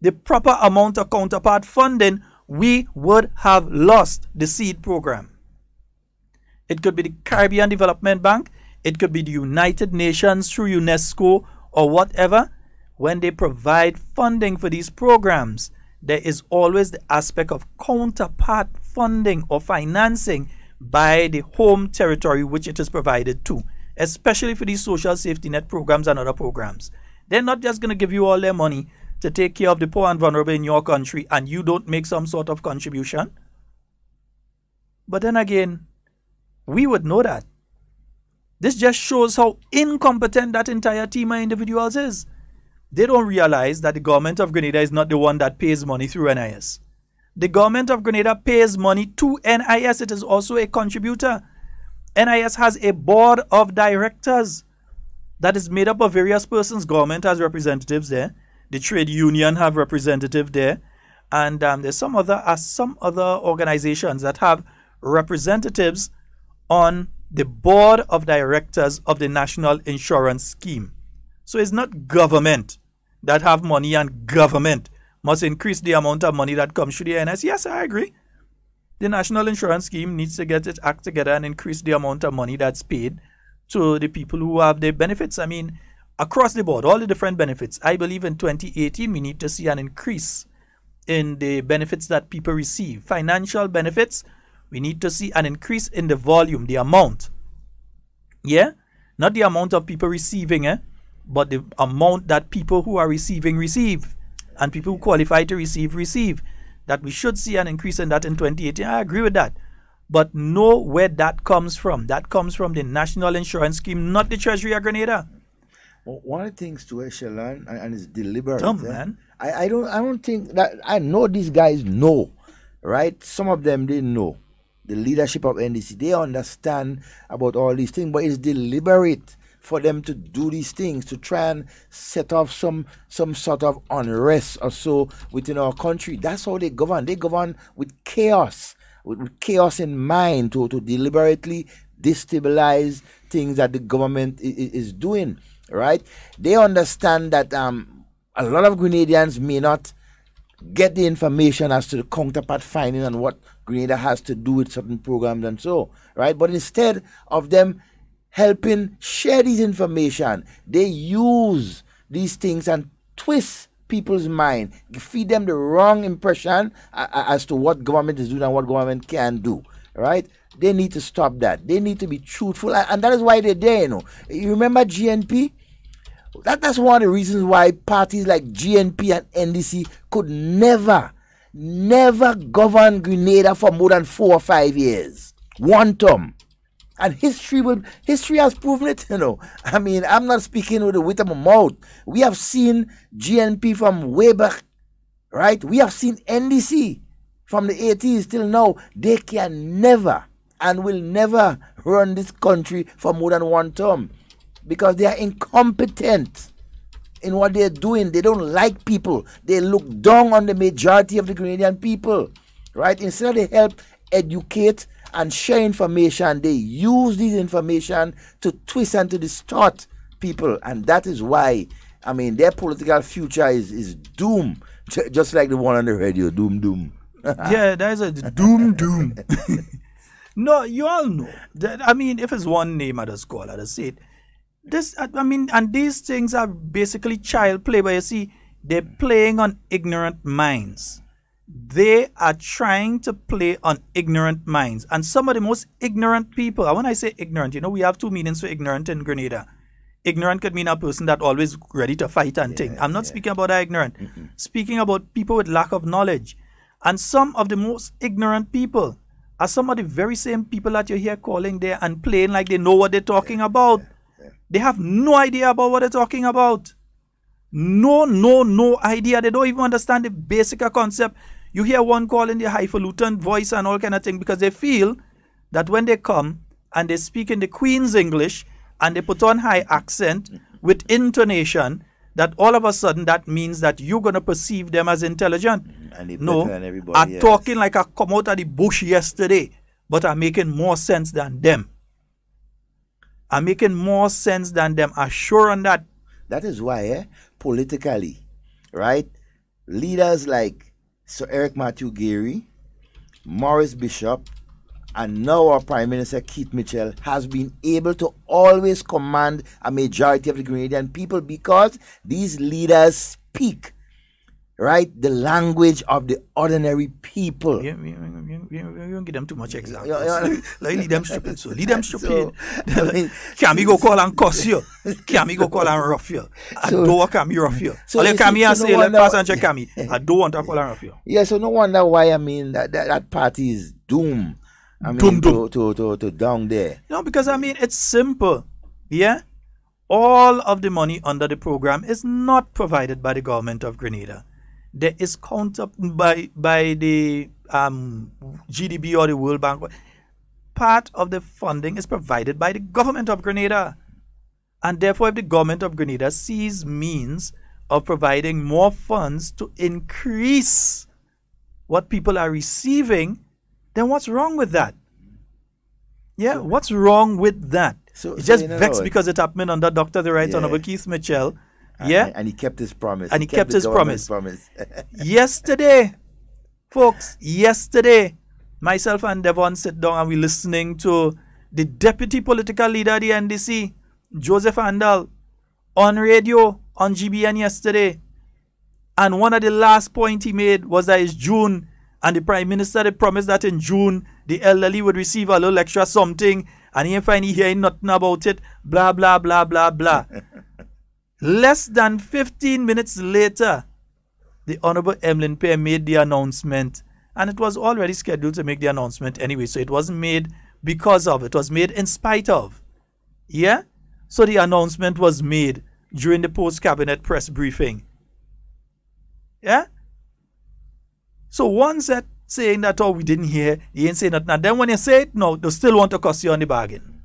the proper amount of counterpart funding, we would have lost the SEED program. It could be the Caribbean Development Bank, it could be the United Nations through UNESCO or whatever. When they provide funding for these programs, there is always the aspect of counterpart funding or financing by the home territory which it is provided to, especially for these social safety net programs and other programs. They're not just going to give you all their money to take care of the poor and vulnerable in your country and you don't make some sort of contribution. But then again, we would know that. This just shows how incompetent that entire team of individuals is. They don't realize that the government of Grenada is not the one that pays money through NIS. The government of Grenada pays money to NIS. It is also a contributor. NIS has a board of directors that is made up of various persons. Government has representatives there. The trade union have representative there. And there's some other organizations that have representatives on the board of directors of the National Insurance Scheme. So it's not government that have money, and government must increase the amount of money that comes to the NS. Yes, I agree. The National Insurance Scheme needs to get its act together and increase the amount of money that's paid to the people who have the benefits. I mean, across the board, all the different benefits. I believe in 2018, we need to see an increase in the benefits that people receive. Financial benefits, we need to see an increase in the volume, the amount. Yeah? Not the amount of people receiving, but the amount that people who are receiving receive. And people who qualify to receive. That we should see an increase in that in 2018. I agree with that. But know where that comes from. That comes from the National Insurance Scheme, not the Treasury of Grenada. Well, one of the things to Sheldon, and it's deliberate. Dumb, man. I don't think that, I know these guys know, right? Some of them didn't know. The leadership of NDC, they understand about all these things, but it's deliberate for them to do these things, to try and set off some sort of unrest or so within our country. That's how they govern. They govern with chaos, with chaos in mind, to deliberately destabilize things that the government is doing, right? They understand that a lot of Grenadians may not get the information as to the counterpart finding and what Grenada has to do with certain programs and so, right? But instead of them helping share this information, they use these things and twist people's mind, feed them the wrong impression as to what government is doing and what government can do, right? They need to stop that. They need to be truthful, and that is why they're there, you know. You remember GNP? That's one of the reasons why parties like GNP and NDC could never govern Grenada for more than 4 or 5 years. One term. And history has proven it, you know. I mean, I'm not speaking with the wit of my mouth. We have seen GNP from way back, right? We have seen NDC from the 80s till now. They can never and will never run this country for more than one term because they are incompetent in what they're doing. They don't like people. They look down on the majority of the Grenadian people, right? Instead of they help educate and share information, they use this information to twist and to distort people, and that is why, I mean, their political future is doom, just like the one on the radio, doom. Yeah, that is a doom. No, you all know that. I mean, if it's one name I just call, I just say it. This, I mean, and these things are basically child play, but you see, they're playing on ignorant minds. They are trying to play on ignorant minds. And some of the most ignorant people, and when I say ignorant, you know, we have two meanings for ignorant in Grenada. Ignorant could mean a person that always ready to fight and think. I'm not speaking about that ignorant. Speaking about people with lack of knowledge. And some of the most ignorant people are some of the very same people that you hear calling there and playing like they know what they're talking about. They have no idea about what they're talking about. No idea. They don't even understand the basic concept. You hear one calling the highfalutin voice and all kind of thing because they feel that when they come and they speak in the Queen's English and they put on high accent with intonation, that all of a sudden that means that you're going to perceive them as intelligent. No, I'm talking like I come out of the bush yesterday, but I'm making more sense than them. I'm making more sense than them. I'm sure on that. That is why, politically, right, leaders like Sir Eric Matthew Gary, Maurice Bishop, and now our Prime Minister Keith Mitchell has been able to always command a majority of the Grenadian people because these leaders speak, right, the language of the ordinary people. We don't give them too much examples. Like, lead them stupid. So lead them stupid. Can we go call and cuss you? Can we go call and rough you? I don't want to rough you. So let Camille and say, let Pastor Camille. I don't want to call and rough you. Yeah, so no wonder why, I mean, that party is doomed. I mean, to down there. No, because I mean, it's simple. Yeah? All of the money under the program is not provided by the government of Grenada. there is counter by the GDB or the World Bank. Part of the funding is provided by the government of Grenada. And therefore, if the government of Grenada sees means of providing more funds to increase what people are receiving, then what's wrong with that? Yeah, what's wrong with that? It's just vexed because it happened under Dr. the Right Honorable Keith Mitchell. And he kept his promise. And he kept his promise. promise. Yesterday, folks, myself and Devon sit down and we listening to the deputy political leader of the NDC, Joseph Andal, on radio, on GBN yesterday. And one of the last points he made was that it's June, and the Prime Minister had promised that in June, the elderly would receive a little extra something, and he ain't finally hearing nothing about it, blah, blah, blah, blah, blah. Less than 15 minutes later, the Honorable Emlyn Pear made the announcement, and it was already scheduled to make the announcement anyway, so it wasn't made because of, it was made in spite of. Yeah? So the announcement was made during the post-cabinet press briefing. Yeah? So one said, saying that, oh, we didn't hear, he ain't saying nothing. And then when you say it, no, they still want to cost you on the bargain.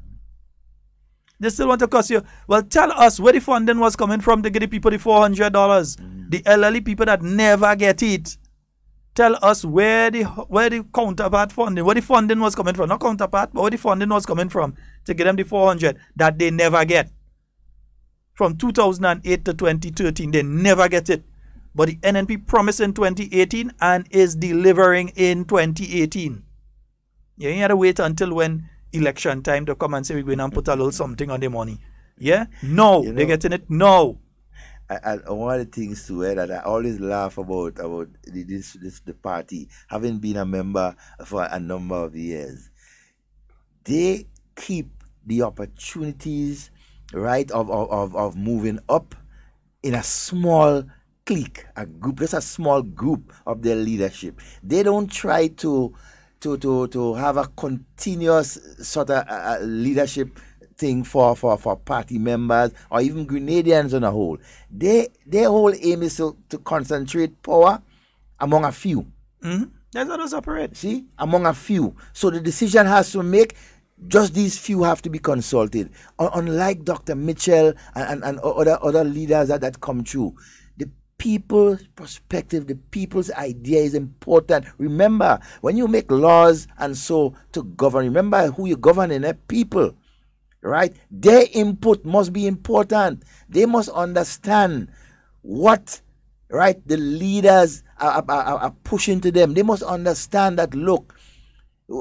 They still want to cost you. Well, tell us where the funding was coming from to give the people the $400. The elderly people that never get it. Tell us where the counterpart funding, where the funding was coming from. Not counterpart, but where the funding was coming from to get them the $400 that they never get. From 2008 to 2013, they never get it. But the NNP promised in 2018 and is delivering in 2018. You ain't had to wait until when election time to come and say we're going to put a little something on the money. Yeah? No. They're getting it? No. And one of the things too that I always laugh about the party, having been a member for a number of years, they keep the opportunities, right, of moving up in a small clique, a group, just a small group of their leadership. They don't try to have a continuous sort of leadership thing for party members or even Grenadians on a whole. Their whole aim is to concentrate power among a few. Mm-hmm. That's how those operate. See? Among a few. So the decision has to make, just these few have to be consulted. Unlike Dr. Mitchell and other leaders that come through. The people's perspective, the people's idea is important. Remember, when you make laws and so to govern, remember who you're governing, people. Right? Their input must be important. They must understand what, right, the leaders are pushing to them. They must understand that, look,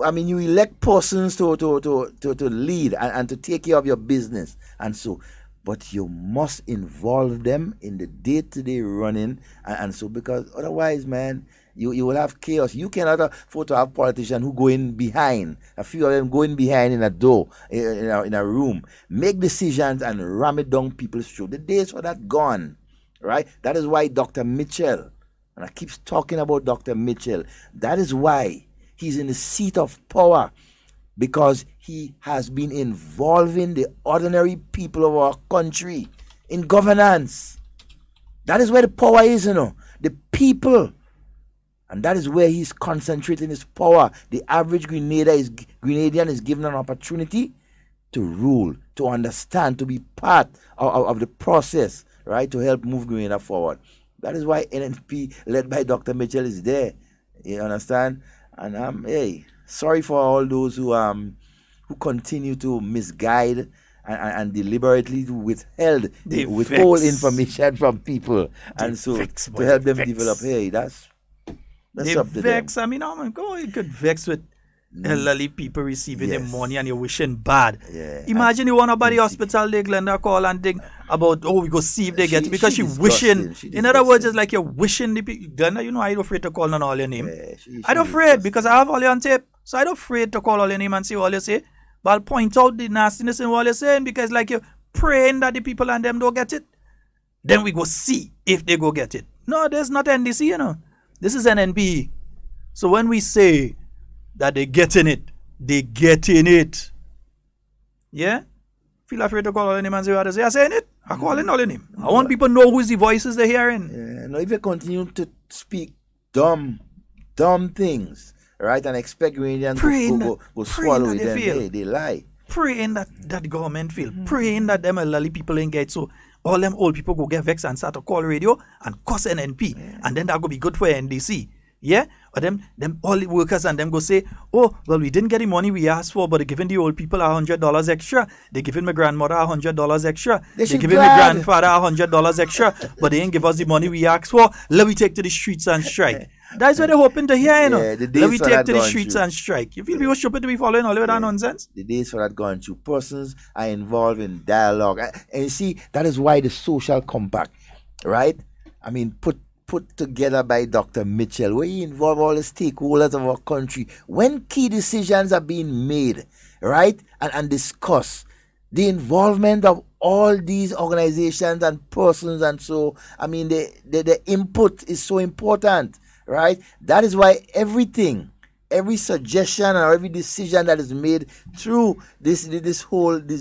I mean, you elect persons to lead and to take care of your business and so, but you must involve them in the day-to-day running and so, because otherwise, man, you will have chaos. You cannot afford to have politicians who go in behind, a few of them going behind in a door, in a room, make decisions and ram it down people's throat. The days for that gone, right? That is why Dr. Mitchell, and I keep talking about Dr. Mitchell, that is why he's in the seat of power, because he has been involving the ordinary people of our country in governance. That is where the power is, the people. And that is where he's concentrating his power. The average Grenadian is given an opportunity to rule, to understand, to be part of the process, right, to help move Grenada forward. That is why NNP, led by Dr. Mitchell, is there. You understand? And hey, sorry for all those who continue to misguide and deliberately withhold information from people, and so to help them develop. Hey, that's up to vex. them. I mean, oh my God, you could vex with elderly people receiving the money and you're wishing bad. Yeah. Imagine you want to buy the hospital, they Glenda call and think about, oh, we go see if they get it, because she wishing. In other words, it's like you're wishing the people. Glenda, you know, I'm afraid to call on all your name. I'm afraid because I have all your on tape. So I'm afraid to call all your name and see all you say. But I'll point out the nastiness in what you're saying, because like you're praying that the people and them don't get it. Then we go see if they go get it. No, there's not NDC, This is NNP. So when we say that they're getting it, they're getting it. Yeah? feel afraid to call all the name and say what to say. I'm saying it. I'm calling all the name. I want people to know who's the voices they're hearing. Yeah, no, if you continue to speak dumb things, right, and expect Grenadians to go swallow it, then they lie. Praying that the government fail. Praying that them elderly people ain't get so all them old people go get vexed and start to call radio and cuss NNP. Yeah. And then that go be good for NDC. Yeah? Or them all the workers and them go say, oh, well, we didn't get the money we asked for, but they're giving the old people $100 extra. They're giving my grandmother $100 extra. They're giving my grandfather $100 extra, but they ain't give us the money we asked for. Let me take to the streets and strike. That's what they're hoping to hear, you know. Let me take to the streets and strike. You feel people stupid to be following all of that nonsense? The days for that gone through. Persons are involved in dialogue. And you see, that is why the social compact, right? I mean, put together by Dr. Mitchell, where he involve all the stakeholders of our country. When key decisions are being made, right, and discussed, the involvement of all these organizations and persons and so, I mean, the input is so important, right? That is why every suggestion or every decision that is made through these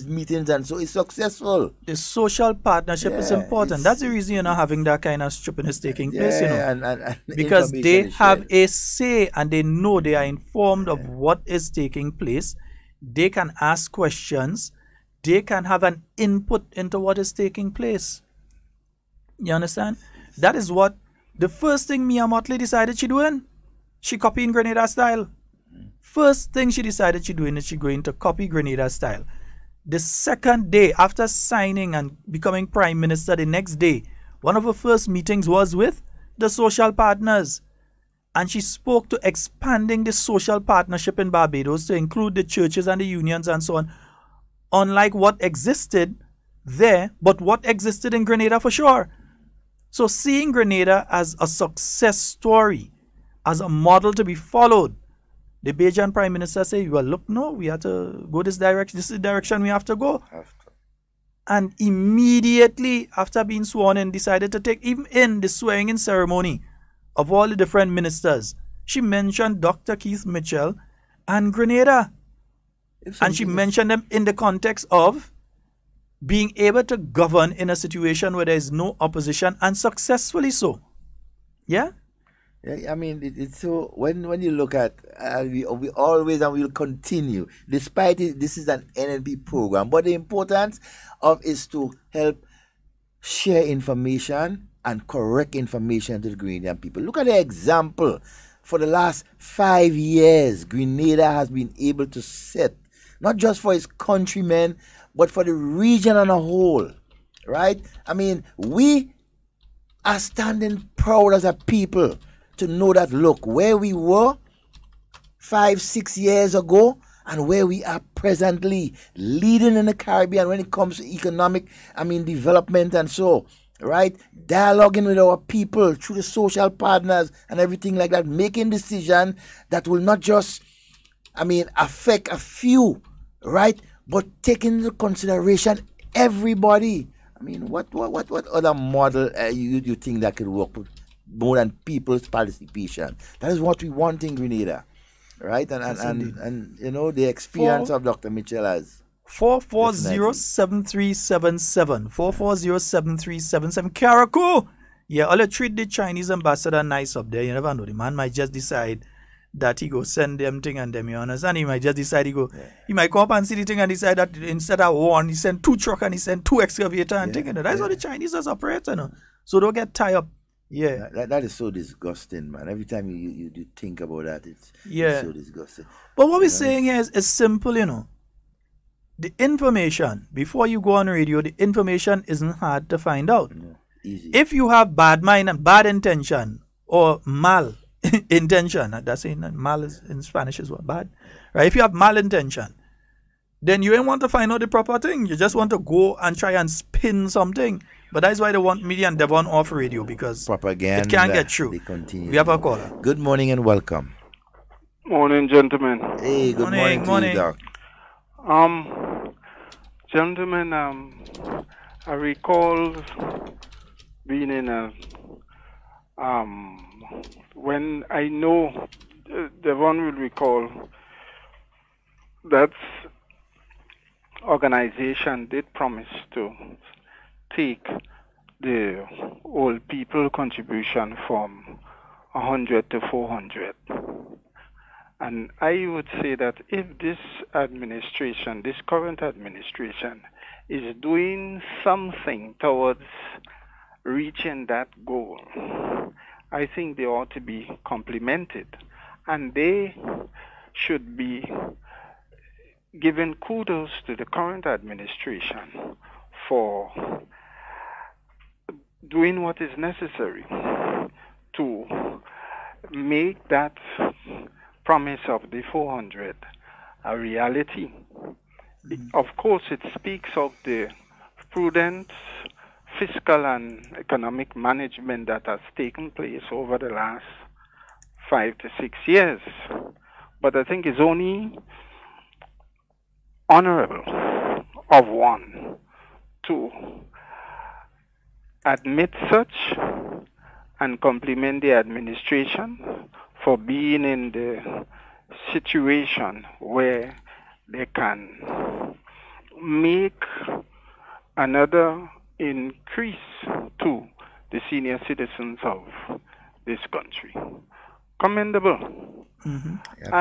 meetings and so is successful. The social partnership is important. That's the reason you're not having that kind of stupidness taking place, you know. And because they have a say and they know, they are informed of what is taking place. They can ask questions. They can have an input into what is taking place. You understand? That is what the first thing Mia Motley decided she doing. She copying Grenada style. First thing she decided she doing is she going to copy Grenada style. The second day after signing and becoming prime minister, the next day, one of her first meetings was with the social partners. And she spoke to expanding the social partnership in Barbados to include the churches and the unions and so on. Unlike what existed there, but what existed in Grenada for sure. So seeing Grenada as a success story, as a model to be followed, the Bajan Prime Minister say, well, look, no, we have to go this direction. This is the direction we have to go. And immediately after being sworn in, decided to take, even in the swearing in ceremony of all the different ministers, she mentioned Dr. Keith Mitchell and Grenada. And she mentioned them in the context of being able to govern in a situation where there is no opposition, and successfully so. Yeah? Yeah, I mean, it's so, when you look at, we always and we'll continue, despite it, this is an NNP program, but the importance of is to help share information and correct information to the Grenadian people. Look at the example. For the last 5 years, Grenada has been able to set, not just for its countrymen, but for the region as a whole, right? I mean, we are standing proud as a people to know that, look, where we were 5-6 years ago and where we are presently, leading in the Caribbean when it comes to economic, development and so, right? Dialoguing with our people through the social partners and everything like that, making decisions that will not just, affect a few, right? But taking into consideration everybody. What other model you think that could work with more than people's participation? That is what we want in Grenada, right? And you know, the experience of Dr. Mitchell has 440-7377 440-7377. Caraco, yeah, I'll treat the Chinese ambassador nice up there. You never know, the man might just decide that he go send them thing and them, you understand? He might just decide he might come up and see the thing and decide that instead of one, he send 2 truck and he send 2 excavator and thing. That's how the Chinese does operate, you know. So don't get tied up. Yeah. That is so disgusting, man. Every time you think about that, it's so disgusting. But what we're saying here is simple, you know. The information, before you go on radio, the information isn't hard to find out. No, easy. If you have bad mind and bad intention or mal intention, that's in mal is in Spanish is what, bad, right? If you have malintention, then you ain't want to find out the proper thing. You just want to go and try and spin something. But that's why they want media and Devon off radio, because propaganda, it can't get through. We have a caller. Good morning and welcome. Morning, gentlemen. Hey, good morning to you, Doc. Gentlemen, I recall being in a when I know Devon will recall that's organization did promise to take the old people contribution from 100 to 400. And I would say that if this administration, this current administration, is doing something towards reaching that goal, I think they ought to be complimented. And they should be given kudos to the current administration for doing what is necessary to make that promise of the 400 a reality. Of course, it speaks of the prudent fiscal and economic management that has taken place over the last 5 to 6 years. But I think it's only honorable of one to admit such and compliment the administration for being in the situation where they can make another increase to the senior citizens of this country. Commendable. Mm-hmm. Yep.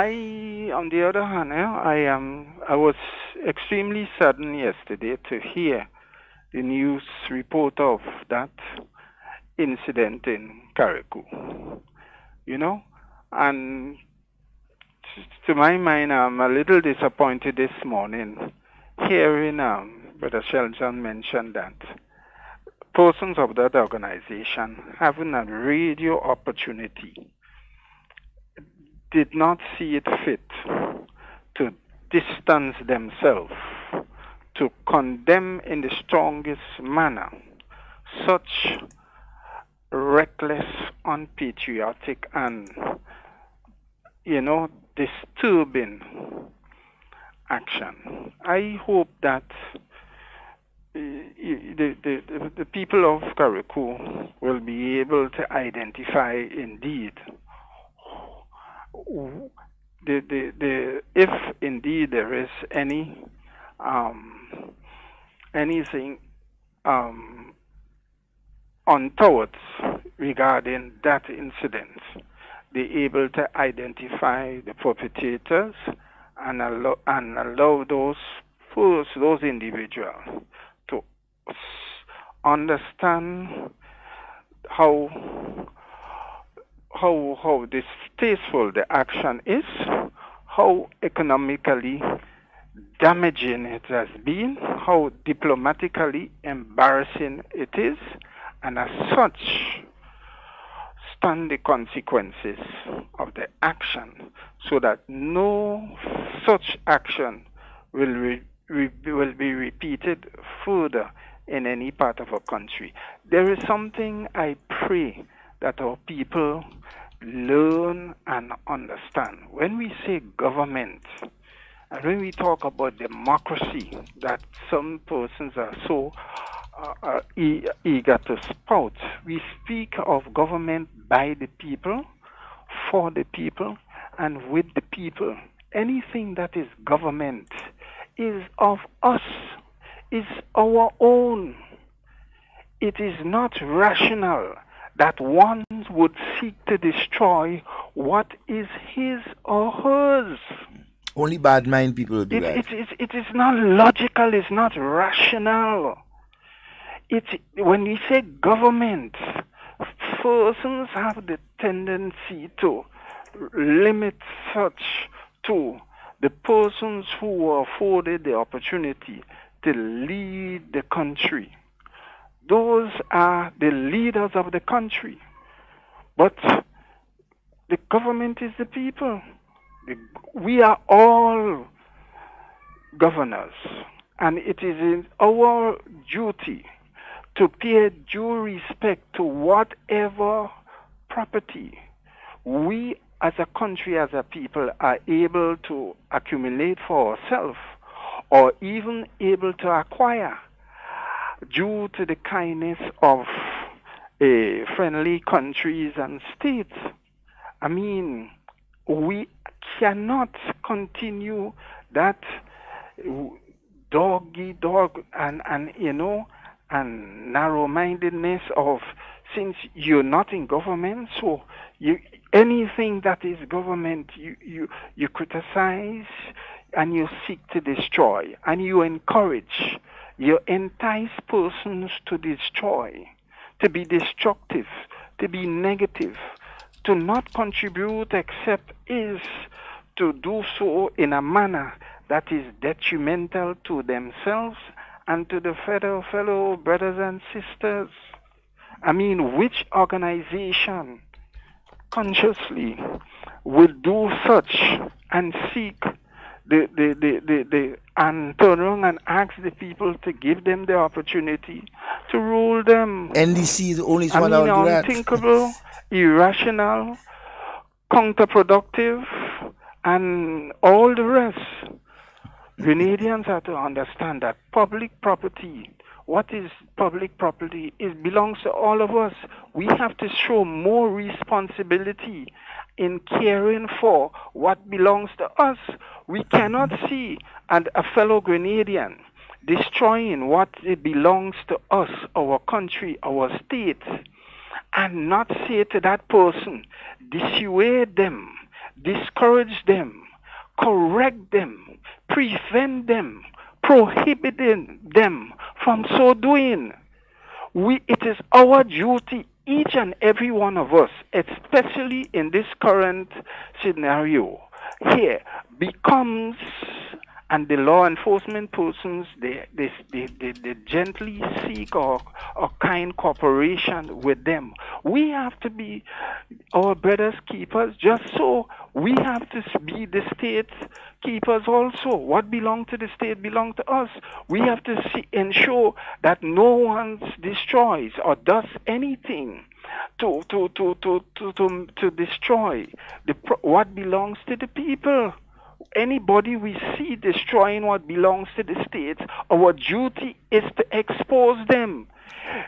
On the other hand, I was extremely saddened yesterday to hear the news report of that incident in Carriacou. And to my mind, I'm a little disappointed this morning hearing Brother Sheldon mention that persons of that organization having a radio opportunity did not see it fit to distance themselves, to condemn in the strongest manner such reckless, unpatriotic, and, disturbing action. I hope that the people of Carriacou will be able to identify indeed if indeed there is anything untoward regarding that incident, be able to identify the perpetrators and allow those individuals to understand how distasteful the action is, how economically damaging it has been, how diplomatically embarrassing it is, and as such, stand the consequences of the action so that no such action will be repeated further in any part of our country. There is something I pray that our people learn and understand. When we say government, and when we talk about democracy, that some persons are so eager to spout, we speak of government by the people, for the people, and with the people. Anything that is government is of us, is our own. It is not rational that one would seek to destroy what is his or hers. Only bad mind people do that. It is not logical, it's not rational. When we say government, persons have the tendency to limit such to the persons who were afforded the opportunity to lead the country. Those are the leaders of the country. But the government is the people. We are all governors, and it is in our duty to pay due respect to whatever property we as a country, as a people, are able to accumulate for ourselves or even able to acquire due to the kindness of friendly countries and states. I mean, we cannot continue that dog and you know, and narrow-mindedness of, since you're not in government, so you anything that is government you criticize and you seek to destroy, and you encourage, you entice persons to destroy, to be destructive, to be negative, to not contribute except is to do so in a manner that is detrimental to themselves and to the fellow brothers and sisters. I mean, which organization consciously will do such and seek and turn around and ask the people to give them the opportunity to rule them? NDC is the only one that will do that. Unthinkable, irrational, counterproductive, and all the rest. Grenadians have to understand that public property, what is public property? It belongs to all of us. We have to show more responsibility in caring for what belongs to us. We cannot see a fellow Grenadian destroying what it belongs to us, our country, our state, and not say to that person, dissuade them, discourage them, correct them, prevent them, prohibiting them from so doing. It is our duty, each and every one of us, especially in this current scenario here, becomes, and the law enforcement persons, they gently seek or kind cooperation with them. We have to be our brothers' keepers, just so we have to be the state keepers also. What belongs to the state belongs to us. We have to ensure that no one destroys or does anything to destroy what belongs to the people. Anybody we see destroying what belongs to the state, our duty is to expose them,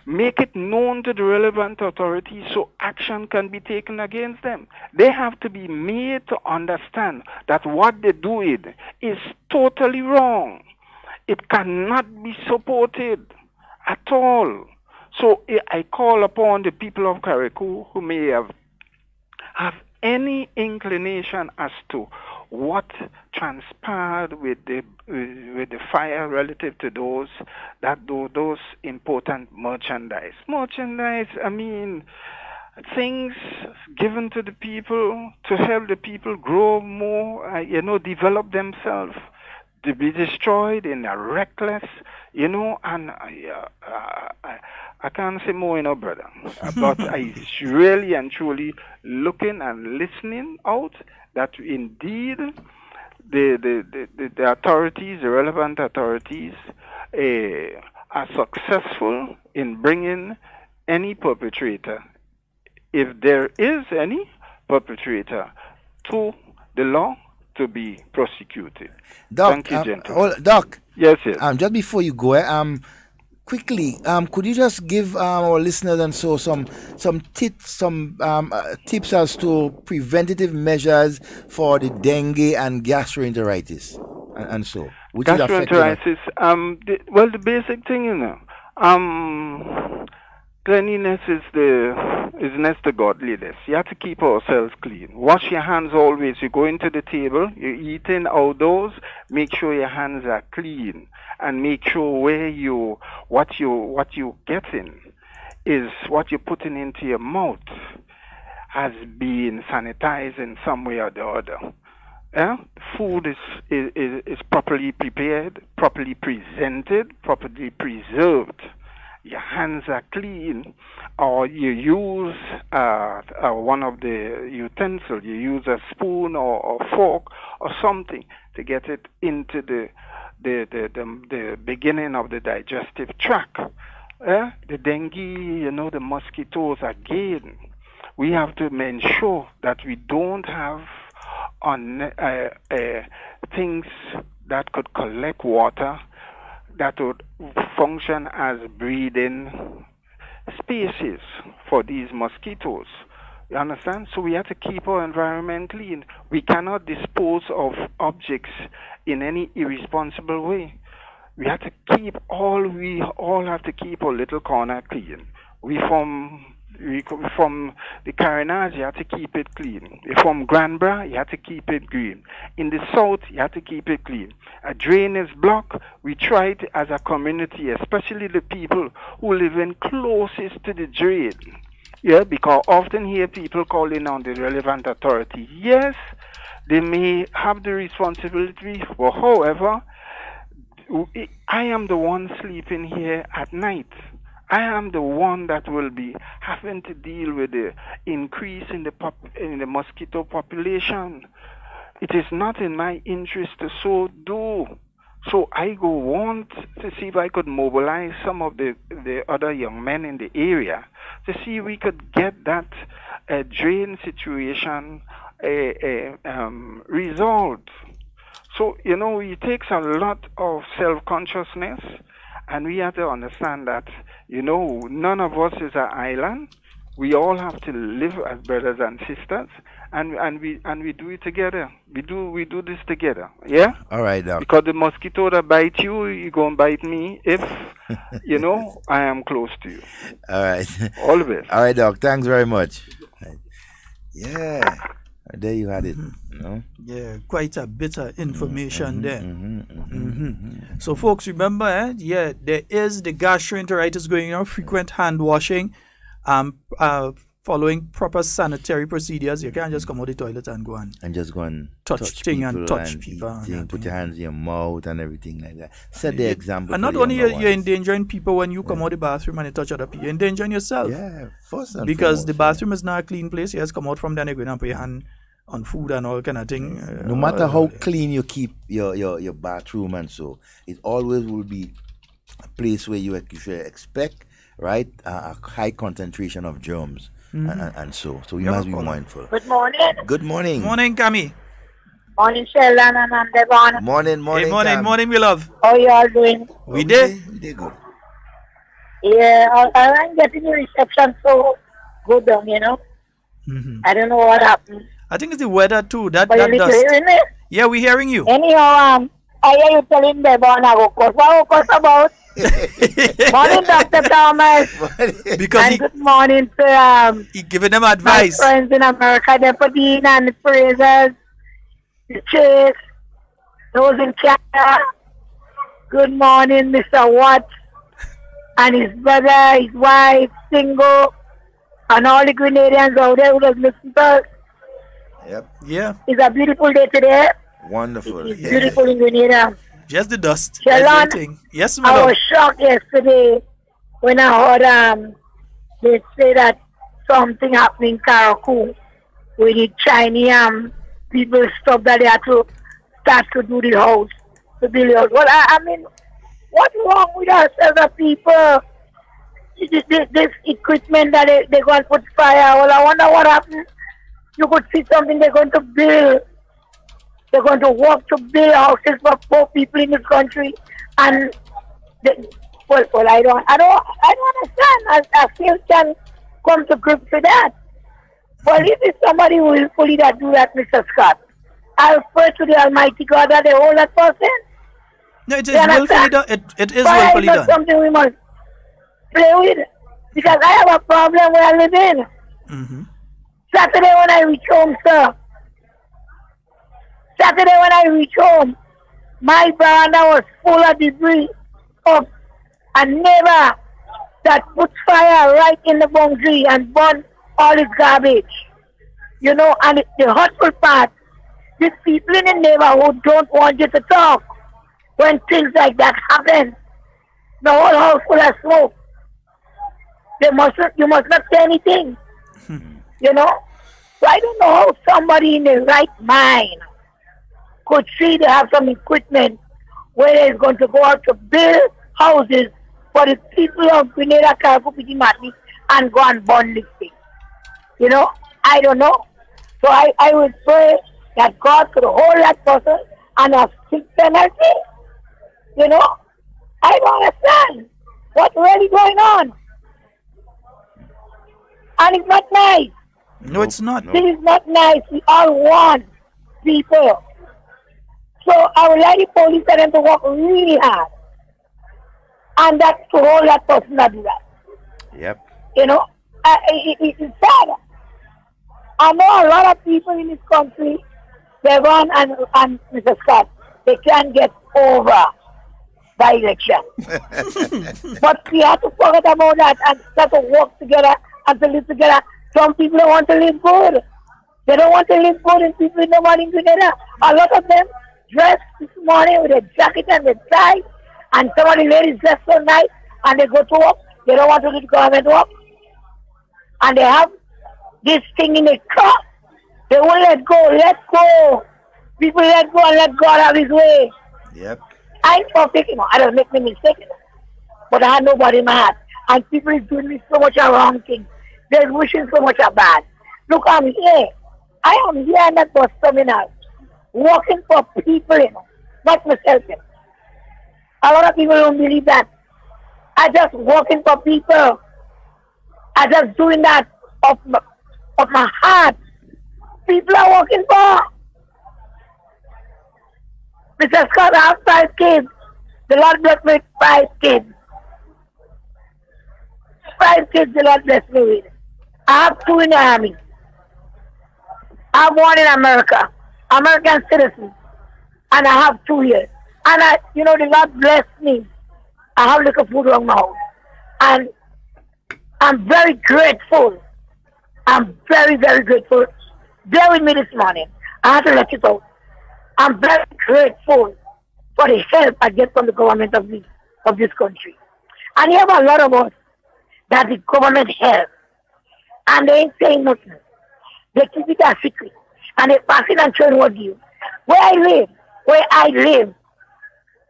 make it known to the relevant authorities so action can be taken against them. They have to be made to understand that what they're doing is totally wrong. It cannot be supported at all. So I call upon the people of Carriacou who may have any inclination as to what transpired with the fire relative to those important merchandise. I mean, things given to the people to help the people grow more, develop themselves, to be destroyed in a reckless, and I can't say more, brother. But I really and truly looking and listening out that indeed the authorities, the relevant authorities, are successful in bringing any perpetrator, if there is any perpetrator, to the law to be prosecuted. Doc, thank you, gentlemen. Doc. Yes. Just before you go, quickly, could you just give our listeners and so some tips as to preventative measures for the dengue and gastroenteritis and so which gastroenteritis? The basic thing, cleanliness is next to godliness. You have to keep ourselves clean. Wash your hands always. You go into the table, you're eating outdoors, make sure your hands are clean, and make sure what you getting is what you're putting into your mouth has been sanitized in some way or the other. Food is properly prepared, properly presented, properly preserved. Your hands are clean, or you use one of the utensils. You use a spoon or fork or something to get it into the beginning of the digestive tract. The dengue, the mosquitoes again. We have to ensure that we don't have things that could collect water that would function as breeding spaces for these mosquitoes. You understand? So we have to keep our environment clean. We cannot dispose of objects in any irresponsible way. we all have to keep our little corner clean. We from the Carenage, you have to keep it clean. From Granbra, you have to keep it green. In the south, you have to keep it clean. A drain is blocked. We try it as a community, especially the people who live in closest to the drain. Yeah, because often hear people calling on the relevant authority. Yes, they may have the responsibility, but however, I am the one sleeping here at night. I am the one that will be having to deal with the increase in the mosquito population. It is not in my interest to so do. So I want to see if I could mobilize some of the other young men in the area to see if we could get that drain situation resolved. So, it takes a lot of self-consciousness, and we have to understand that, none of us is an island. We all have to live as brothers and sisters, and we do it together. We do this together. Yeah. All right, Doc. Because the mosquito that bite you gonna bite me if I am close to you. All right. All the best. All right, Doc. Thanks very much. Yeah. There you had it. Yeah, quite a bit of information there. So, folks, remember, there is the gastroenteritis going on, frequent hand washing, following proper sanitary procedures. You can't just come out the toilet and go and just go and touch people. Put your hands in your mouth and everything like that. Set the example. And not only you're endangering people when you come out the bathroom and you touch other people, you're endangering yourself. Yeah, first and because foremost, the bathroom is not a clean place. You just come out from there and you go and put your hand on food and all kind of thing. No matter how clean you keep your bathroom and so, it always will be a place where you should expect, right, a high concentration of germs and so you must be mindful. Good morning. Good morning. Morning, Cami. Morning, Sheldon and Devon. Morning, hey, morning, we love. How you all doing? We did good. Yeah, I'm getting the reception so good down, I don't know what happened. I think it's the weather too. That dust. Hearing me? Yeah, we're hearing you. Anyhow, I hear you telling Devon what about? Morning, Dr. Thomas. Because good morning to he giving them advice. My friends in America, the Dean and the Frasers, the Chase, those in Canada. Good morning, Mr. Watt, and his brother, his wife, single, and all the Grenadians out there who just listen to us. Yep. Yeah. It's a beautiful day today. Wonderful. It's beautiful in Grenada. Just the dust. Sheldon, yes, I was shocked yesterday when I heard they say that something happened in Karakou with the Chinese people stuff that they had to start to do the house, to build the house. Well, I mean, what's wrong with us as a people? This equipment that they're going to put fire. Well, I wonder what happened. You could see something they're going to build. They're going to work to build houses for poor people in this country, and I don't understand. I still can come to grips with that. Well, if it's somebody willfully that do that, Mr. Scott, I'll pray to the Almighty God that they hold that person. No, it is willfully done. It is willfully done. Something we must play with, because I have a problem where I live in. Saturday when I reach home, sir. Saturday when I reach home, my veranda was full of debris of a neighbor that put fire right in the boundary and burned all his garbage. And the hurtful part, these people in the neighborhood don't want you to talk when things like that happen. The whole house full of smoke. You must not say anything. So I don't know how somebody in the right mind could see they have some equipment where they're going to go out to build houses for the people of Grenada, Karakou, Pitimati, and go and burn this thing. I don't know. So I would pray that God could hold that person and a strict penalty. I don't understand what's really going on. And it's not nice. No, it's not. This is not nice. We all want people. So I would like the police for them to work really hard And that's to hold that person that do that. Yep. You know, it's sad. I know a lot of people in this country, Devon and Mr. Scott, they can't get over the election. But we have to forget about that and start to work together and to live together. Some people don't want to live good. They don't want to live good in people with no money in Grenada. A lot of them dress this morning with a jacket and a tie, and some of the ladies dress so nice and they go to work. They don't want to do the government work. And they have this thing in the car. They won't let go. Let go. People let go and let God have his way. Yep. I ain't perfect, I don't make me mistake, but I had nobody in my heart. And people is doing me so much of wrong things. They're wishing so much of bad. Look, I'm here. I am here in that bus terminal, working for people, not myself. A lot of people don't believe that. I just working for people. I just doing that of my heart. People are working for. Mr. Scott, I have 5 kids. The Lord bless me with 5 kids. 5 kids the Lord bless me with. I have 2 in the army. I have 1 in America. American citizen. And I have 2 here. And the Lord bless me. I have little food around my house. And I'm very grateful. I'm very, very grateful. Bear with me this morning. I have to let you know. I'm very grateful for the help I get from the government of this country. And you have a lot of us that the government help. And they ain't saying nothing. They keep it a secret. And they pass it and showing what you. Where I live,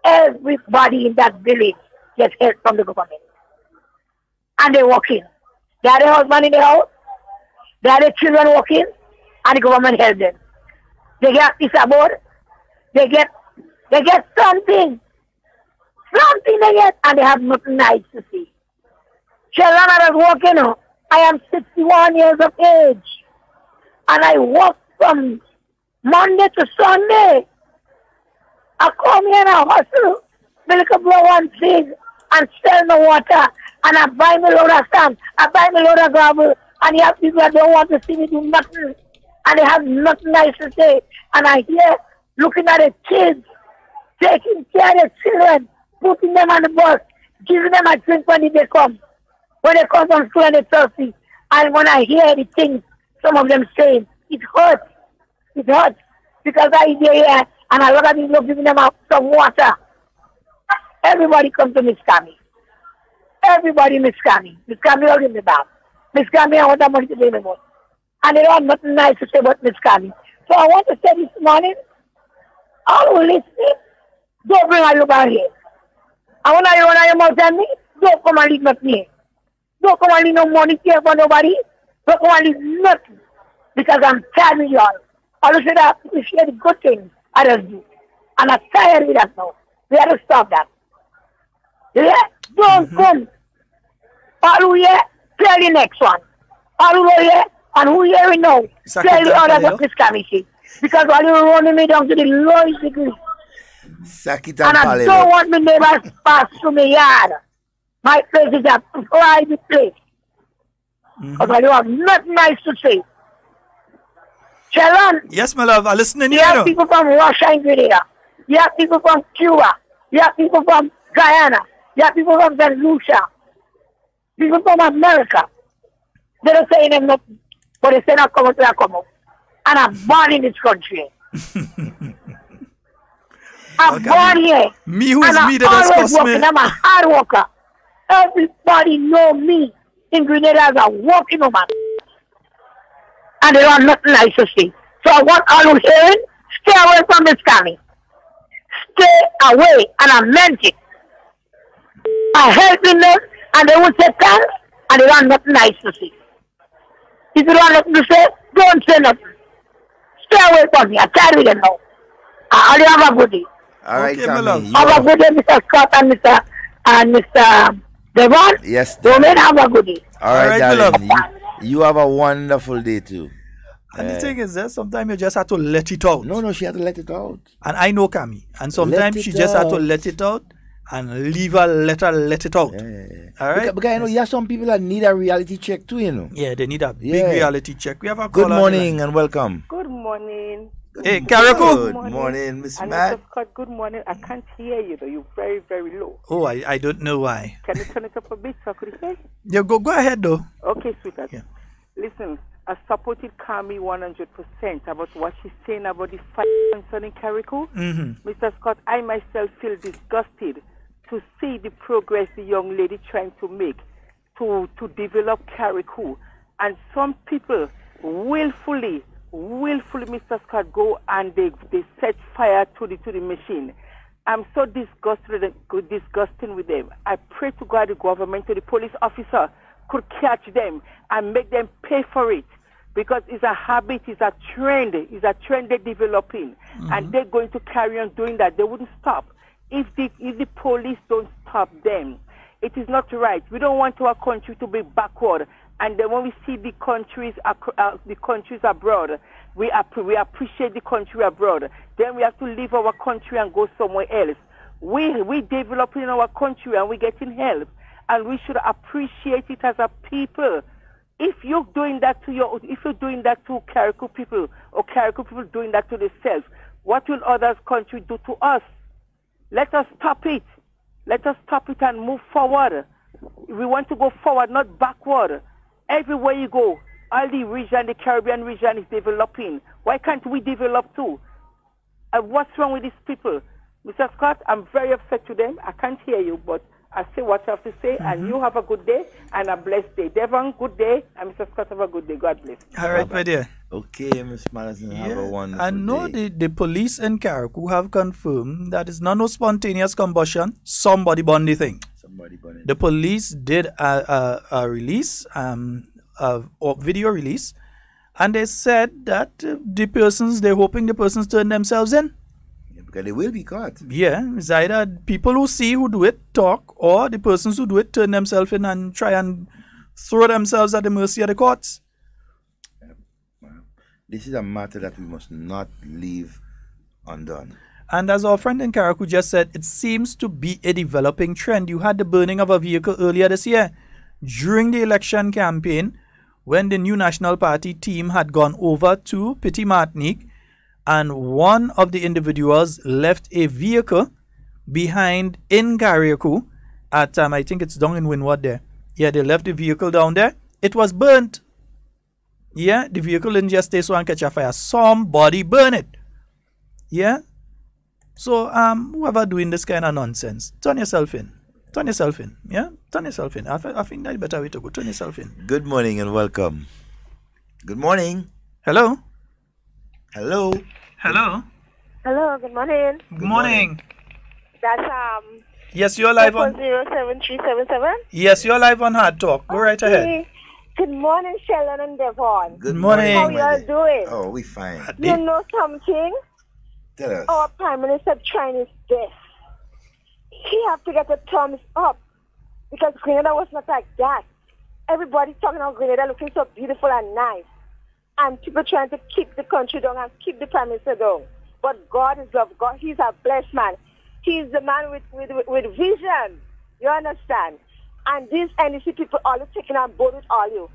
everybody in that village gets help from the government. And they walk in. They have their husband in the house. They have their children walking. And the government help them. They get this aboard. They get something. Something they get, and they have nothing nice to see. Sheldon, I was walking. I am 61 years of age. And I walk from Monday to Sunday. I come here and I hustle. Milk a blow one pig and sell the water. And I buy me load of sand. I buy me load of gravel. And you have people that don't want to see me do nothing. And they have nothing nice to say. And I hear looking at the kids, taking care of the children, putting them on the bus, giving them a drink when they come. When they come from school and they're thirsty. And when I hear the things some of them saying, it hurts. It hurts. Because I hear here and a lot of people giving them some water. Everybody come to Miss Cammy. Everybody Miss Cammy. Miss Cammy will give me back. Miss Cammy, I want that money to pay me more. And they don't have nothing nice to say about Miss Cammy. So I want to say this morning, all who listening, don't bring a look out here. I want to run your mouth at me, don't come and leave nothing here. Don't come and leave no money here for nobody. Don't come and leave nothing. Because I'm tired of y'all. I will say that we share the good things others do. And I'm tired with that now. We have to stop that. Yeah? Don't come. All who here, tell the next one. All who here, and who here we know, tell the others of this committee. Because while you're running me down to the lowest degree. And I don't want my neighbors pass through my yard. My place is a private place. Because I don't have nothing nice to say. Sheldon. Yes, my love, I'm listening to you. You have people from Russia and Grenada. You have people from Cuba. You have people from Guyana. You have people from St. Lucia. People from America. They don't say them nothing. But they say not come out, they come out. And I'm born in this country. I'm born here. Me who and is me that I'm always discuss working. me. I'm a hard worker. Everybody know me in Grenada as a working woman. And they don't have nothing nice to say. So I want all who hearing, stay away from this county. Stay away. And I meant it. I helping them and they won't say thanks and they don't have nothing nice to say. If you don't have nothing to say, don't say nothing. Stay away from me. I'm tired with them now. I'll have a good day. All right, Okay, my love. Have a good day, Mr. Scott and Mr. Devon. Yes. Romain, have a good day. All right, my darling. You have a wonderful day too. And the thing is that sometimes you just have to let it out. No, she had to let it out. And I know Cammy. And sometimes she just have to let it out and let it out. All right? Because you know, you have some people that need a reality check too, you know. Yeah, they need a big reality check. We have a Good morning and welcome. Good morning. Hey, Karaku. Good morning, Miss And Matt. Mr. Scott, good morning. I can't hear you though. You're very, very low. Oh, I don't know why. Can you turn it up a bit so I could hear? Yeah, go ahead though. Okay, sweetheart. Yeah. Listen, I supported Kami 100% about what she's saying about the fight concerning Karikou. Mr. Scott, I myself feel disgusted to see the progress the young lady trying to make to develop Karikou. And some people willfully, Mr. Scott, go and they set fire to the machine. I'm so disgusted with them. I pray to God the government, to the police officer, could catch them and make them pay for it, because it's a habit, it's a trend they're developing, and they're going to carry on doing that. They wouldn't stop if the police don't stop them. It is not right. We don't want our country to be backward. And then when we see the countries abroad, we appreciate the country abroad. Then we have to leave our country and go somewhere else. We developing in our country and we getting help, and we should appreciate it as a people. If you're doing that to Karikou people, or Karikou people doing that to themselves, what will other countries do to us? Let us stop it. Let us stop it and move forward. We want to go forward, not backward. Everywhere you go, all the region, the Caribbean region is developing. Why can't we develop too? And what's wrong with these people? Mr. Scott, I'm very upset to them. I can't hear you, but I say what I have to say, and you have a good day and a blessed day. Devon, good day, and Mr. Scott, have a good day. God bless. All right, my dear. Okay, Miss Madison, have a wonderful day. I know the police in Karikou have confirmed that it's not no spontaneous combustion. Somebody burned the thing. The police did a release, a video release, and they said that they're hoping the persons turn themselves in. Yeah, because they will be caught. Yeah, it's either people who do it talk, or the persons who do it turn themselves in and try and throw themselves at the mercy of the courts. This is a matter that we must not leave undone. And as our friend in Karikou just said, it seems to be a developing trend. You had the burning of a vehicle earlier this year during the election campaign, when the New National Party team had gone over to Petit Martinique, and one of the individuals left a vehicle behind in Karikou at, I think it's down in Windward there. Yeah, they left the vehicle down there. It was burnt. Yeah, the vehicle didn't just stay so and catch a fire. Somebody burned it. Yeah. So, whoever doing this kind of nonsense, turn yourself in. Turn yourself in. Yeah? Turn yourself in. I think that's a better way to go. Turn yourself in. Good morning and welcome. Good morning. Hello? Hello? Hello? Hello, good morning. Good morning. That's, yes, you're live on... 07377? Yes, you're live on Hard Talk. Go right ahead. Good morning, Sheldon and Devon. Good morning. How you all doing? Oh, we fine. You know something? Tell us. Our Prime Minister trying his best. He have to get the thumbs up, because Grenada was not like that. Everybody talking about Grenada looking so beautiful and nice, and people trying to keep the country down and keep the Prime Minister down. But God is love. God, he's a blessed man. He's the man with vision. You understand? And these NDC people all taking on board with all you.